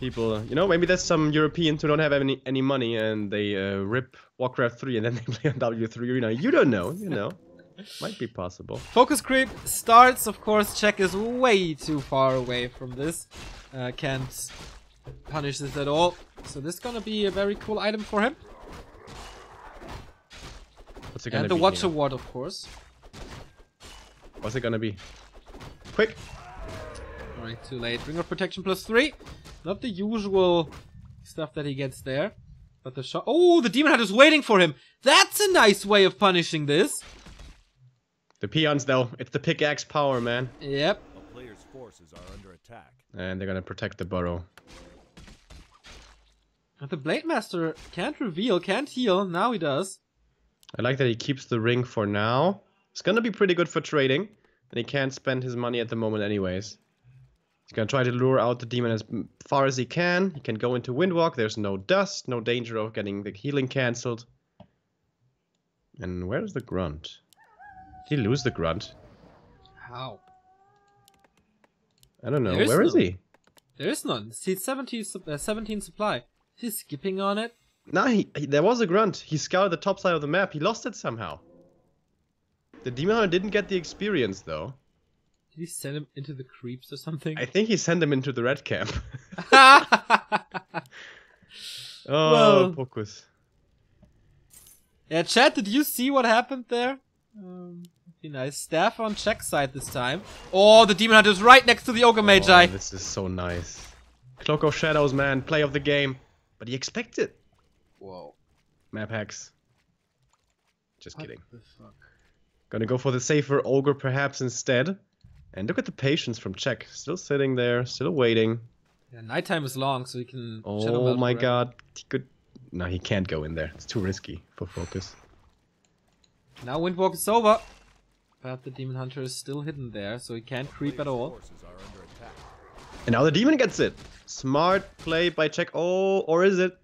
people, you know, maybe there's some Europeans who don't have any money and they rip Warcraft 3 and then they play on W3 Arena. You don't know, you know. Might be possible. FoCuS creep starts, of course. Czech is way too far away from this. Can't punish this at all. So this is gonna be a very cool item for him. What's it gonna be? And the be Watcher here? Ward, of course. What's it gonna be? Quick! Alright, too late. Ring of Protection +3. Not the usual stuff that he gets there. But the shot. Oh, the Demon Hunter's waiting for him. That's a nice way of punishing this. The peons, though. It's the pickaxe power, man. Yep. A player's forces are under attack. And they're gonna protect the burrow. But the Blade Master can't reveal, can't heal. Now he does. I like that he keeps the ring for now. It's gonna be pretty good for trading. And he can't spend his money at the moment anyways. He's gonna try to lure out the demon as far as he can. He can go into Windwalk. There's no dust, no danger of getting the healing cancelled. And where's the grunt? Did he lose the grunt? How? I don't know. There's Where is he? There is none. He's 17 supply. He's skipping on it. Nah, there was a grunt. He scouted the top side of the map. He lost it somehow. The demon hunter didn't get the experience though. Did he send him into the creeps or something? I think he sent him into the red camp. Oh, Well. FoCuS. Yeah, chat, did you see what happened there? Be nice. Staff on Czech side this time. Oh, the Demon Hunter is right next to the Ogre Magi. Oh, this is so nice. Cloak of Shadows, man. Play of the game. But he expected. Whoa. Map hacks. Just What kidding. the fuck? Gonna go for the safer Ogre perhaps instead. And look at the patience from Czech. Still sitting there. Still waiting. Yeah, nighttime is long, so he can. Shadow Oh Melt my forever. god. He could... No, he can't go in there. It's too risky for FoCuS. Now Windwalk is over. But the Demon Hunter is still hidden there, so he can't creep at all. Forces are under attack. And now the demon gets it. Smart play by Czech. Oh, or is it?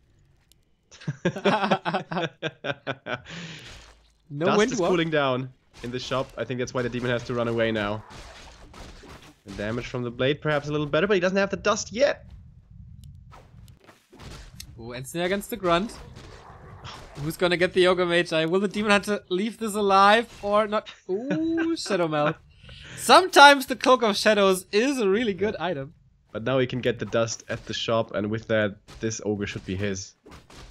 No Dust is Windwalk. cooling down in the shop. I think that's why the demon has to run away now. The damage from the blade perhaps a little better, but he doesn't have the dust yet. Oh, and snare against the Grunt. Who's gonna get the Ogre Magi? Will the Demon Hunter leave this alive or not? Ooh, Shadow Melt. Sometimes the Cloak of Shadows is a really good item. But now he can get the dust at the shop, and with that, this ogre should be his.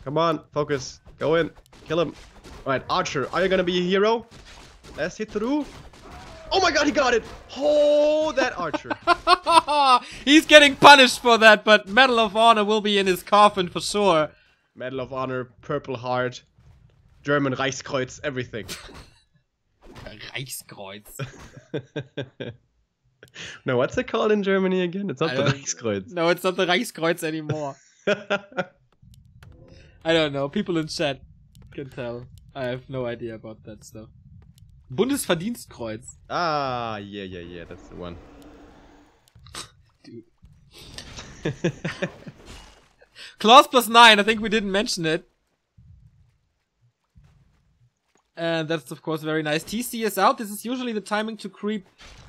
Come on, FoCuS. Go in. Kill him. Alright, Archer, are you gonna be a hero? Let's hit through. Oh my god, he got it! Oh, that Archer. He's getting punished for that, but Medal of Honor will be in his coffin for sure. Medal of Honor, Purple Heart, German Reichskreuz, everything. Reichskreuz. No, what's it called in Germany again? It's not I the don't- Reichskreuz. No, it's not the Reichskreuz anymore. I don't know. People in chat can tell. I have no idea about that stuff. Bundesverdienstkreuz. Ah, yeah, that's the one. Dude. Claws +9, I think we didn't mention it. And that's of course very nice. TC is out. This is usually the timing to creep,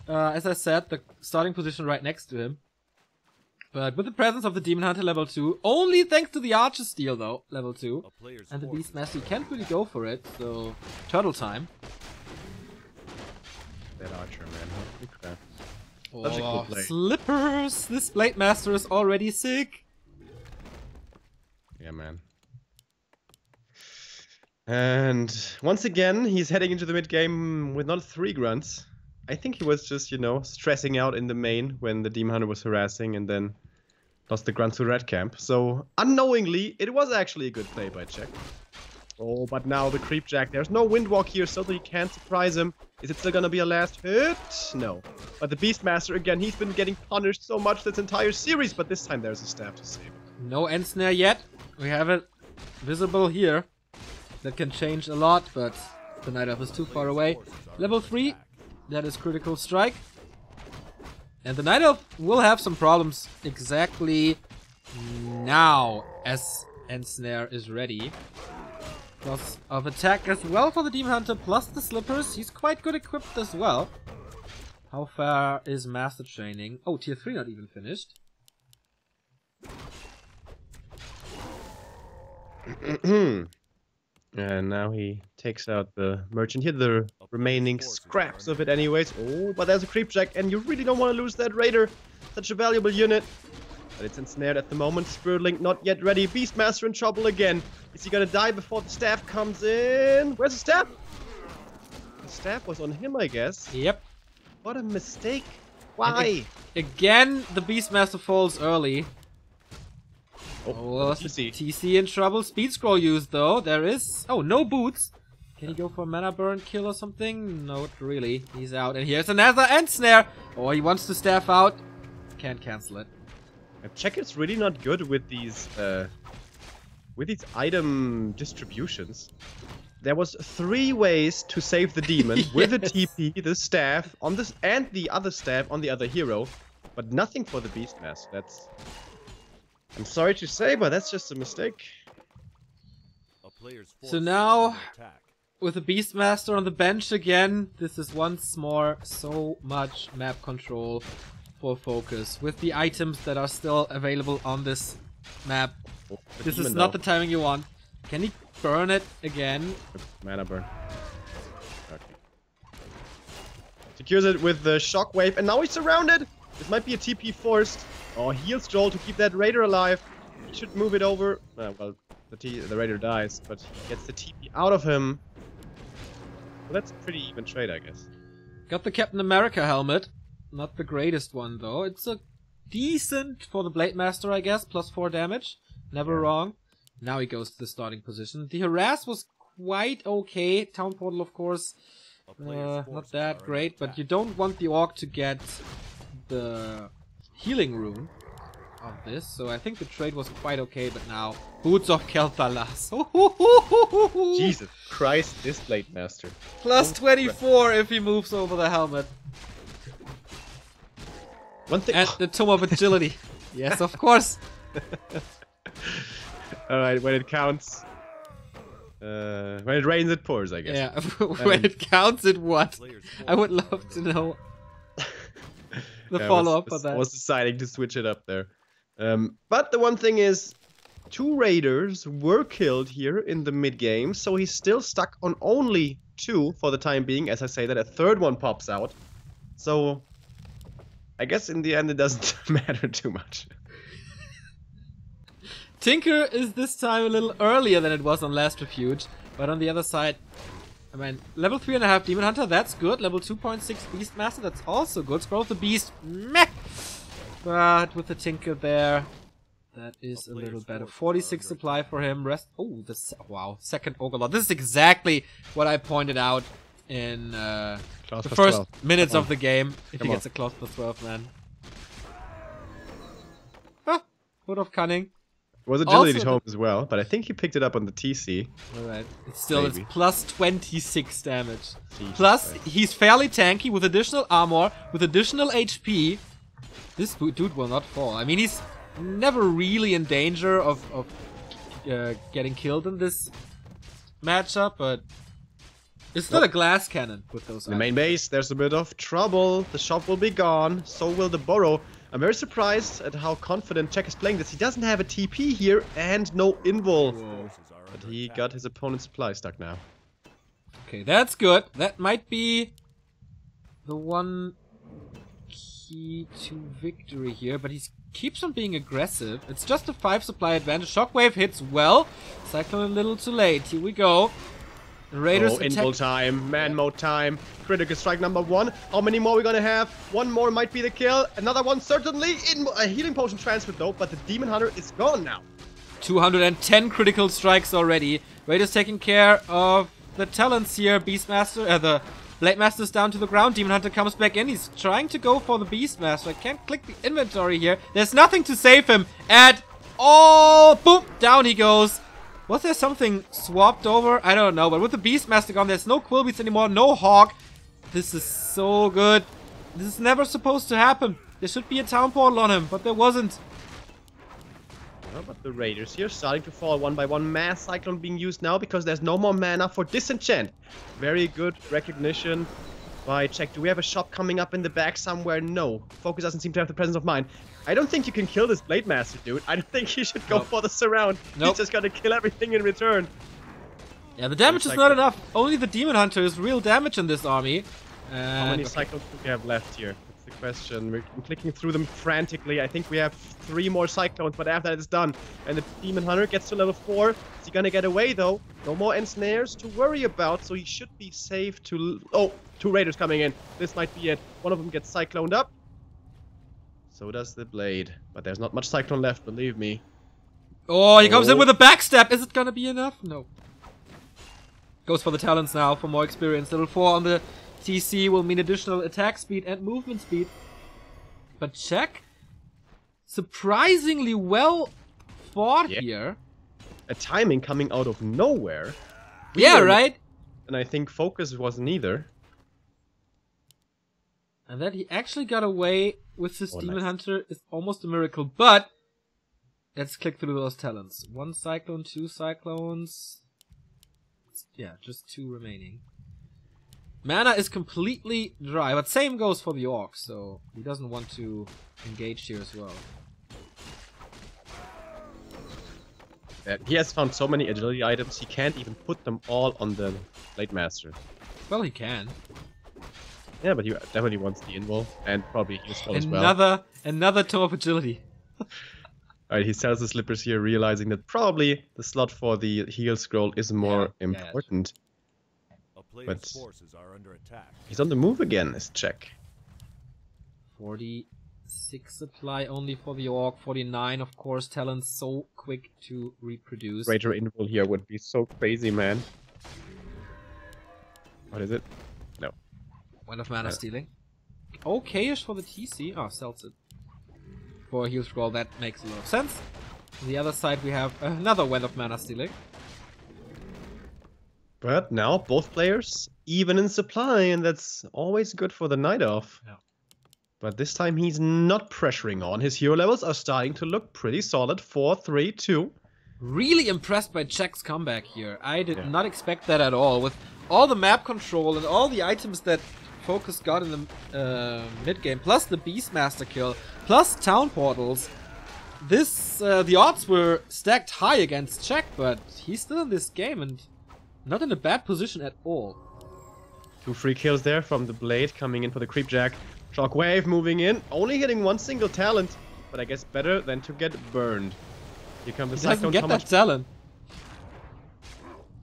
as I said, the starting position right next to him. But with the presence of the Demon Hunter level 2, only thanks to the Archer Steel though, level 2. A player's And the forces Beastmaster, he can't really go for it, so turtle time. That Archer, man. Holy crap. Such a cool Oh, play. slippers! This Blade Master is already sick. Yeah, man. And once again, he's heading into the mid game with not 3 grunts. I think he was just, you know, stressing out in the main when the Demon Hunter was harassing and then lost the grunt to red camp. So, unknowingly, it was actually a good play by Czech. Oh, but now the Creep Jack. There's no Windwalk here, so he can't surprise him. Is it still gonna be a last hit? No. But the Beastmaster, again, he's been getting punished so much this entire series, but this time there's a staff to save him. No end snare yet. We have it visible here. That can change a lot, but the Night Elf is too far away. Level 3, that is critical strike. And the Night Elf will have some problems exactly now as end snare is ready. Plus of attack as well for the Demon Hunter, plus the slippers. He's quite good equipped as well. How far is Master Training? Oh, tier 3 not even finished. And now he takes out the merchant here, the remaining scraps of it anyways. Oh, but there's a creep jack, and you really don't want to lose that raider. Such a valuable unit. But it's ensnared at the moment. Spirit Link not yet ready. Beastmaster in trouble again. Is he gonna die before the staff comes in? Where's the staff? The staff was on him, I guess. Yep. What a mistake. Why? Again, the Beastmaster falls early. Oh, TC. TC in trouble. Speed scroll used though. There is. Oh, no boots. Can he go for a mana burn kill or something? No, not really. He's out. And here's another end snare. Oh, he wants to staff out. Can't cancel it. Check is really not good with these item distributions. There was 3 ways to save the demon with the TP, the staff on this, and the other staff on the other hero, but nothing for the Beastmaster. That's. I'm sorry to say, but that's just a mistake. So now, with the Beastmaster on the bench again, this is once more so much map control for FoCuS. With the items that are still available on this map. Oh, this is not the timing you want. Can he burn it again? Mana burn. Okay. Secures it with the shockwave, and now he's surrounded! This might be a TP forced. Oh, heals Joel to keep that Raider alive. He should move it over. Well, the Raider dies, but he gets the TP out of him. Well, that's a pretty even trade, I guess. Got the Captain America helmet. Not the greatest one, though. It's a decent for the Blade Master, I guess. Plus 4 damage. Never wrong. Now he goes to the starting position. The Harass was quite okay. Town Portal, of course, not that great. But you don't want the Orc to get the healing rune on this, so I think the trade was quite okay, but now Boots of Kel'Thalas. Jesus Christ, this Blade Master. Plus 24 if he moves over the helmet. One thing. And the Tome of Agility. Yes, of course. Alright, when it counts. When it rains, it pours, I guess. Yeah, when it counts, it what? I would love to know the follow-up for that. I was deciding to switch it up there. But the one thing is, 2 raiders were killed here in the mid-game, so he's still stuck on only 2 for the time being. As I say that, a 3rd one pops out. So, I guess in the end it doesn't matter too much. Tinker is this time a little earlier than it was on Last Refuge, but on the other side, I mean, level 3.5 Demon Hunter, that's good. Level 2.6 Beastmaster, that's also good. Scroll of the Beast, meh! But with the Tinker there, that is a little better. 46 supply for him. Rest. Oh, wow, second Ogre Lord. This is exactly what I pointed out in the first minutes of the game. If he gets a Claws plus 12, man. Huh, Hood of Cunning. It was agility tome as well, but I think he picked it up on the TC. Alright, it's plus 26 damage. Jeez, plus, he's fairly tanky with additional armor, with additional HP. This dude will not fall. I mean, he's never really in danger of getting killed in this matchup, but it's still a glass cannon with those. The main base, there's a bit of trouble. The shop will be gone, so will the burrow. I'm very surprised at how confident Czech is playing this. He doesn't have a TP here and no invul. But he got his opponent's supply stuck now. Okay, that's good. That might be the one key to victory here, but he keeps on being aggressive. It's just a 5 supply advantage. Shockwave hits well. Cyclone a little too late. Here we go. The Raiders invul time, man mode time, critical strike number 1. How many more are we gonna have? 1 more might be the kill. Another one certainly. In a healing potion transfer though, but the Demon Hunter is gone now. 210 critical strikes already. Raiders taking care of the talents here. Beastmaster, the Blade Master's down to the ground. Demon Hunter comes back in. He's trying to go for the Beastmaster. I can't click the inventory here. There's nothing to save him at all. Boom! Down he goes. Was there something swapped over? I don't know. But with the Beastmaster gone, there's no Quillbeats anymore. No Hawk. This is so good. This is never supposed to happen. There should be a Town Portal on him, but there wasn't. Well, but the Raiders here starting to fall one by one. Mass Cyclone being used now because there's no more mana for Disenchant. Very good recognition by Check. Do we have a shop coming up in the back somewhere? No. FoCuS doesn't seem to have the presence of mind. I don't think you can kill this Blade Master, dude. I don't think he should go for the surround. He's just gonna kill everything in return. Yeah, the damage is not enough. Only the Demon Hunter is real damage in this army. How many Cyclones do we have left here? That's the question. We're clicking through them frantically. I think we have 3 more Cyclones, but after that it's done. And the Demon Hunter gets to level 4. Is he gonna get away though? No more ensnares to worry about, so he should be safe to... Oh, 2 Raiders coming in. This might be it. One of them gets Cycloned up. So does the Blade. But there's not much Cyclone left, believe me. Oh, he comes in with a backstab. Is it gonna be enough? No. Goes for the talents now for more experience. Level 4 on the TC will mean additional attack speed and movement speed. But Check, surprisingly well fought here. A timing coming out of nowhere. Yeah, right? And I think FoCuS wasn't either. And that he actually got away with this Demon Hunter is almost a miracle. But let's click through those talents. 1 Cyclone, 2 Cyclones. Yeah, just 2 remaining. Mana is completely dry, but same goes for the Orc, so he doesn't want to engage here as well. He has found so many agility items, he can't even put them all on the Blade Master. Well, he can. Yeah, but he definitely wants the invul, and probably heal scroll as well. Another Tome of Agility. Alright, he sells the slippers here, realizing that probably the slot for the heal scroll is more important. But forces are under attack. He's on the move again, is Check. 46 supply only for the Orc, 49 of course, talents so quick to reproduce. Raider invul here would be so crazy, man. What is it? No. Wind of Mana Stealing. Okay-ish for the TC. Oh, sells it. For a heal scroll, that makes a lot of sense. On the other side we have another Wind of Mana Stealing. But now both players even in supply, and that's always good for the Night Elf. Yeah. But this time he's not pressuring on. His hero levels are starting to look pretty solid. 4, 3, 2. Really impressed by Check's comeback here. I did not expect that at all. With all the map control and all the items that FoCuS got in the mid-game, plus the Beastmaster kill, plus Town Portals, this the odds were stacked high against Check, but he's still in this game and not in a bad position at all. 2 free kills there from the Blade coming in for the Creepjack. Shockwave moving in, only hitting 1 single talent, but I guess better than to get burned. Here comes the Cyclone. Doesn't get that talent.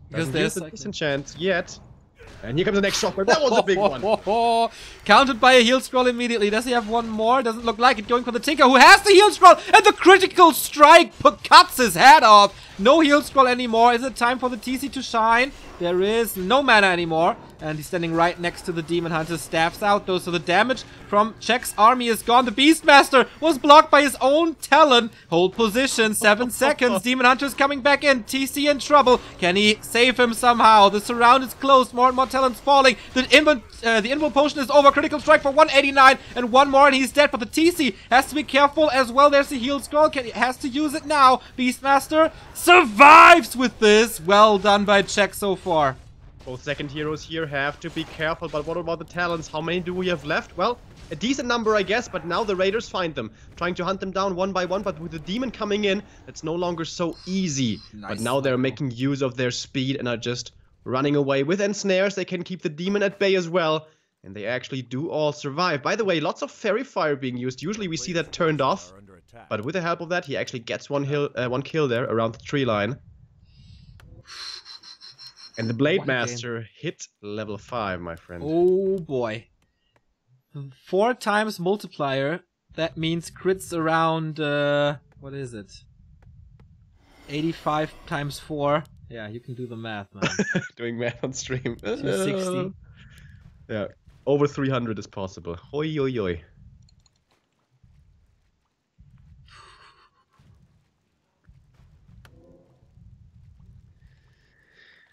Because there's a disenchant yet. And here comes the next Shockwave. That was a big one. Countered by a heal scroll immediately. Does he have one more? Doesn't look like it. Going for the Tinker, who has the heal scroll, and the critical strike cuts his head off. No heal scroll anymore. Is it time for the TC to shine? There is no mana anymore. And he's standing right next to the Demon Hunter. Staffs out though, so the damage from Check's army is gone. The Beastmaster was blocked by his own Talon. Hold position, 7 seconds. Demon Hunter's coming back in. TC in trouble. Can he save him somehow? The surround is closed. More and more Talons falling. The invul potion is over. Critical strike for 189 and 1 more and he's dead. But the TC has to be careful as well. There's the heal scroll. Has to use it now. Beastmaster survives with this. Well done by Check so far. Both second heroes here have to be careful, but what about the talents? How many do we have left? Well, a decent number, I guess, but now the Raiders find them. Trying to hunt them down one by one, but with the demon coming in, it's no longer so easy. Nice. But now they're making use of their speed and are just running away. With ensnares, they can keep the demon at bay as well. And they actually do all survive. By the way, lots of Fairy Fire being used. Usually we see that turned off. But with the help of that, he actually gets one kill there around the tree line. And the Blade Master hit level 5, my friend. Oh boy. 4 times multiplier. That means crits around, what is it? 85 times 4. Yeah, you can do the math, man. Doing math on stream. 260. Yeah, over 300 is possible. Oi, oi, oi.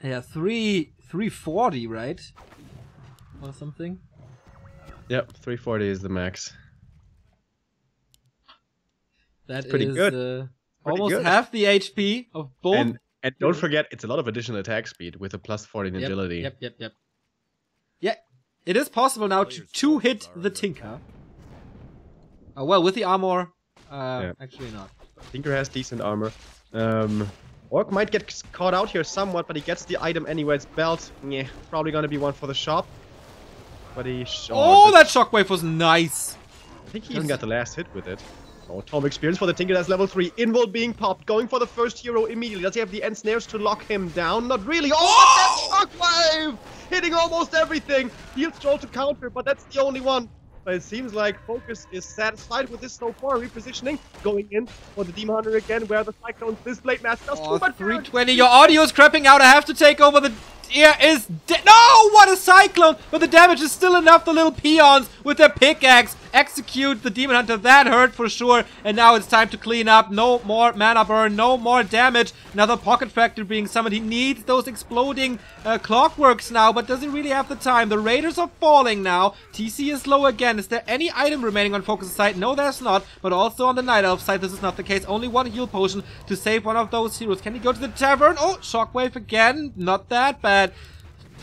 Yeah, 340, right? Or something. Yep, 340 is the max. That pretty is good. almost good. half the HP of both. And don't forget, it's a lot of additional attack speed with a plus 40 in agility. Yep. Yeah, it is possible now to two-hit the Tinker. Oh, well, with the armor, actually not. Tinker has decent armor. Orc might get caught out here somewhat, but he gets the item anyway. It's belt. Yeah, probably gonna be one for the shop. But he... Oh, that shockwave was nice! I think he even got the last hit with it. Oh, Tom experience for the Tinker. That's level 3. Invul being popped. Going for the first hero immediately. Does he have the end snares to lock him down? Not really. Oh, but that shockwave! Hitting almost everything. Heal Stroll to counter, but that's the only one. But it seems like FoCuS is satisfied with this so far. Repositioning. Going in for the Demon Hunter again, where the Cyclones, this Blade Master does too much 320. Your audio is crapping out. I have to take over. The ear is dead. No! What a Cyclone! But the damage is still enough. The little peons with their pickaxe execute the Demon Hunter. That hurt for sure. And now it's time to clean up. No more mana burn. No more damage. Another Pocket Factory being summoned. He needs those exploding clockworks now. But does he really have the time? The Raiders are falling now. TC is low again. Is there any item remaining on FoCuS' side? No, there's not. But also on the Night Elf side, this is not the case. Only one heal potion to save one of those heroes. Can he go to the tavern? Oh, shockwave again. Not that bad.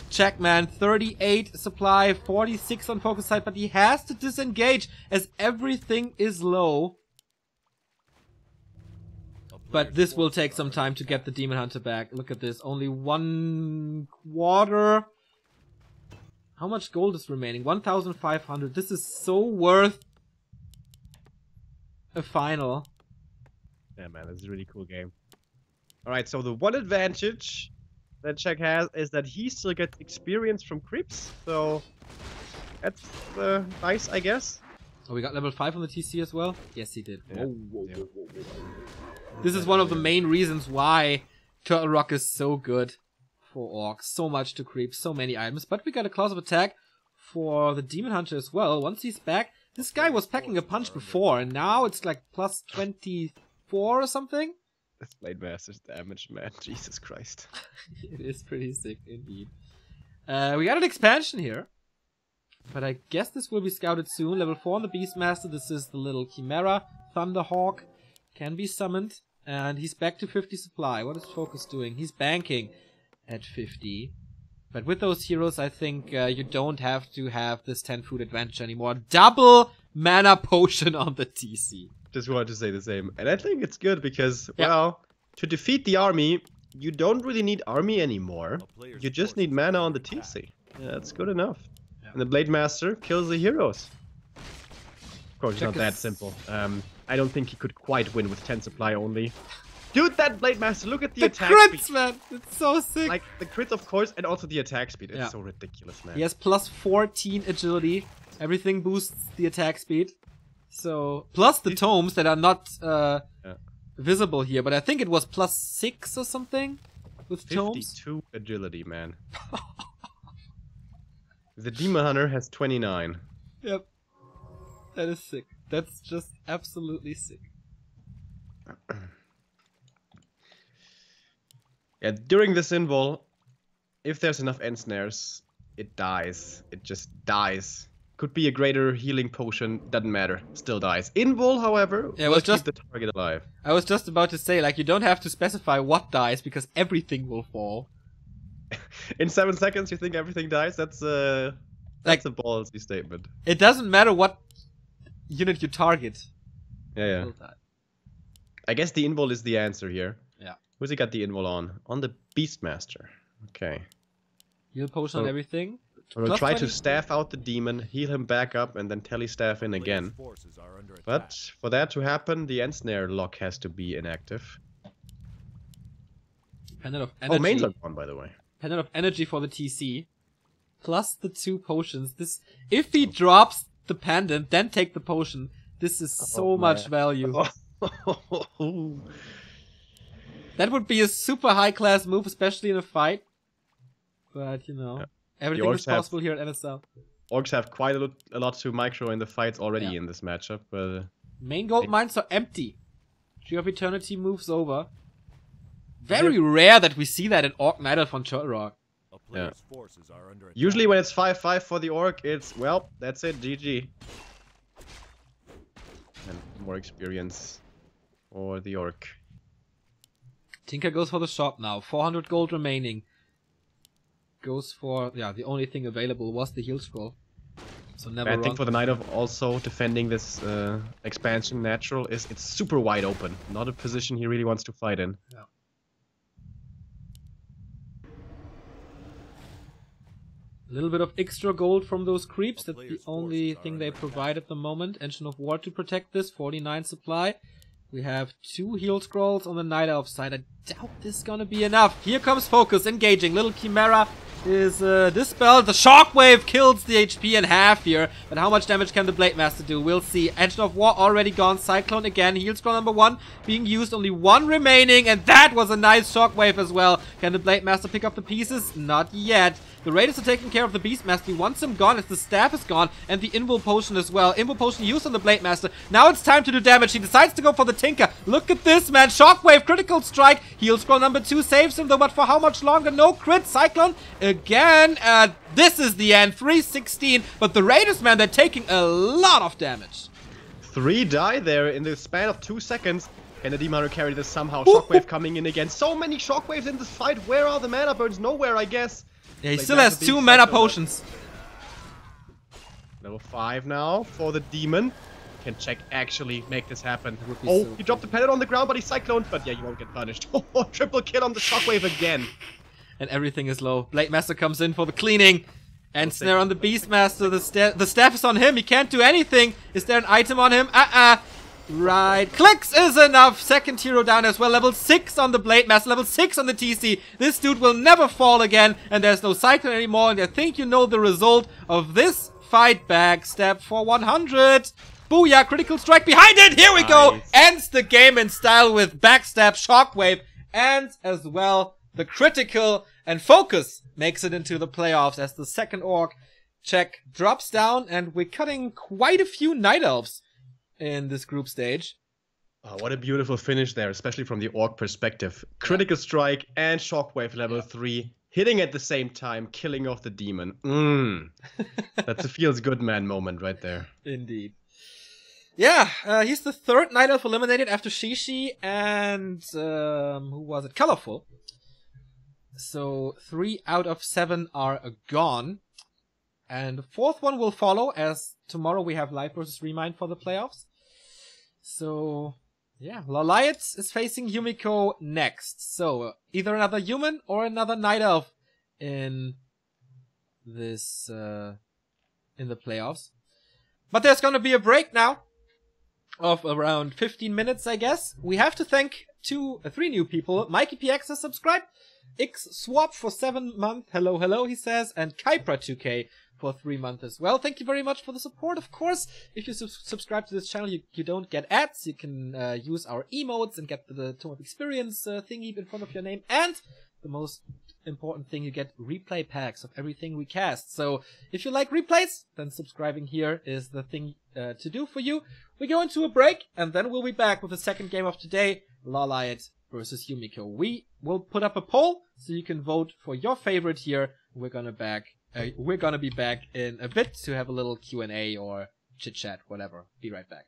Checkman, 38 supply, 46 on FoCuS' side, but he has to disengage as everything is low. But this will take some time to get the Demon Hunter back. Look at this, only 1/4. How much gold is remaining? 1,500. This is so worth a final. Yeah, man, this is a really cool game. Alright, so the one advantage that Czech has is that he still gets experience from creeps, so that's nice, I guess. Oh, we got level 5 on the TC as well? Yes, he did. Yeah. Whoa. This is one of the main reasons why Turtle Rock is so good for orcs. So much to creep, so many items. But we got a clause of attack for the Demon Hunter as well. Once he's back, this guy was packing a punch before, and now it's like plus 24 or something. This Blade Master's damage, man. Jesus Christ. It is pretty sick indeed. We got an expansion here. But I guess this will be scouted soon. Level 4 on the Beastmaster. This is the little Chimera. Thunderhawk can be summoned. And he's back to 50 supply. What is FoCuS doing? He's banking at 50. But with those heroes, I think you don't have to have this 10-food advantage anymore. Double mana potion on the TC. Just wanted to say the same. And I think it's good because, well, to defeat the army, you don't really need army anymore. You just need mana on the TC. Yeah, that's good enough. Yeah. And the Blade Master kills the heroes. Of course, it's not that simple. I don't think he could quite win with 10 supply only. Dude, that Blade Master, look at the attack crits, speed. man! It's so sick! Like, the crits, of course, and also the attack speed. It's so ridiculous, man. He has plus 14 agility. Everything boosts the attack speed. So, plus the tomes that are not visible here, but I think it was plus 6 or something with tomes. 52 agility, man. The Demon Hunter has 29. Yep. That is sick. That's just absolutely sick. Yeah, during this invul, if there's enough end snares, it dies. It just dies. Could be a greater healing potion, doesn't matter, still dies. Invul, however, will keep the target alive. I was just about to say, like, you don't have to specify what dies, because everything will fall. In 7 seconds, you think everything dies? That's a ballsy statement. It doesn't matter what unit you target. Yeah. I guess the invul is the answer here. Yeah. Who's he got the invul on? On the Beastmaster. Okay. Heal potion on everything. We'll try to staff out the demon, heal him back up, and then telestaff in again. But for that to happen, the end snare lock has to be inactive. Pendant of energy. Oh, main lock on, by the way. Pendant of energy for the TC. Plus the 2 potions. This, if he drops the pendant, then take the potion. This is so much value. That would be a super high class move, especially in a fight. But, you know. Everything is orcs have- possible here at NSL. Orcs have quite a lot to micro in the fights already Yeah. in this matchup, but Main gold mines are empty. Tree of Eternity moves over. Very rare that we see that in Orc Night Elf on Chorrock. A player's forces are under attack. usually when it's 5-5 for the Orc, it's, well, that's it, GG. And more experience for the Orc. Tinker goes for the shop now. 400 gold remaining. Goes for, yeah, the only thing available was the heal scroll. So never Bad thing wrong. for the Night of also defending this expansion natural is it's super wide open. Not a position he really wants to fight in. Yeah. A little bit of extra gold from those creeps. That's the only thing they provide at the moment. Engine of War to protect this. 49 supply. We have 2 heal scrolls on the Night Elf side. I doubt this is gonna be enough. Here comes FoCuS engaging. Little Chimera is dispelled. The Shockwave kills the HP in half here. But how much damage can the Blade Master do? We'll see. Engine of War already gone. Cyclone again. Heal scroll number 1 being used. Only 1 remaining. And that was a nice Shockwave as well. Can the Blade Master pick up the pieces? Not yet. The Raiders are taking care of the Beastmaster. He wants him gone as the staff is gone. And the Invul Potion as well. Invul Potion used on the Blade Master. Now it's time to do damage. He decides to go for the Tinker. Look at this, man. Shockwave, critical strike. Heal scroll number 2 saves him though. But for how much longer? No crit. Cyclone again. This is the end. 316. But the Raiders, man, they're taking a lot of damage. 3 die there in the span of 2 seconds. Can the Demon carry this somehow? Shockwave coming in again. So many Shockwaves in this fight. Where are the mana burns? Nowhere, I guess. Yeah, he Like still that has would be 2 mana such a- potions. Level 5 now for the Demon. Can Check actually make this happen? would be Oh, so he dropped the pellet on the ground, but he's cycloned. But yeah, you won't get punished. Oh, triple kill on the Shockwave again. And everything is low. Blade Master comes in for the cleaning. And I'll snare take on the Beastmaster. The staff is on him. He can't do anything. Is there an item on him? Right. Clicks is enough. Second hero down as well. Level 6 on the Blade Master. Level 6 on the TC. This dude will never fall again. And there's no cyclone anymore. And I think you know the result of this fight. Backstab for 100. Booyah. Critical strike behind it. Here we go. Nice. Ends the game in style with backstab, shockwave, and as well the critical. And FoCuS makes it into the playoffs as the second Orc check drops down. And we're cutting quite a few Night Elves in this group stage. Oh, what a beautiful finish there, especially from the Orc perspective. Critical strike and Shockwave level 3, hitting at the same time, killing off the Demon. That's a feels good man moment right there. Indeed. Yeah, he's the third Night Elf eliminated after Shishi and who was it? Colorful. So 3 out of 7 are gone. And the fourth one will follow, as tomorrow we have Live versus Remind for the playoffs. So, yeah, Laliat is facing Yumiko next. So, either another human or another Night Elf in this, in the playoffs. But there's gonna be a break now of around 15 minutes, I guess. We have to thank 3 new people. Mikey PX has subscribed. X Swap for 7 months. Hello, hello, he says. And Kypra2K for 3 months as well. Thank you very much for the support, of course. If you subscribe to this channel, you don't get ads. You can use our emotes and get the Tome of Experience thingy in front of your name. And the most important thing, you get replay packs of everything we cast. So if you like replays, then subscribing here is the thing to do for you. We go into a break, and then we'll be back with the second game of today, Laliat versus Yumiko. We will put up a poll so you can vote for your favorite here. We're gonna be back in a bit to have a little Q&A or chit chat, whatever. Be right back.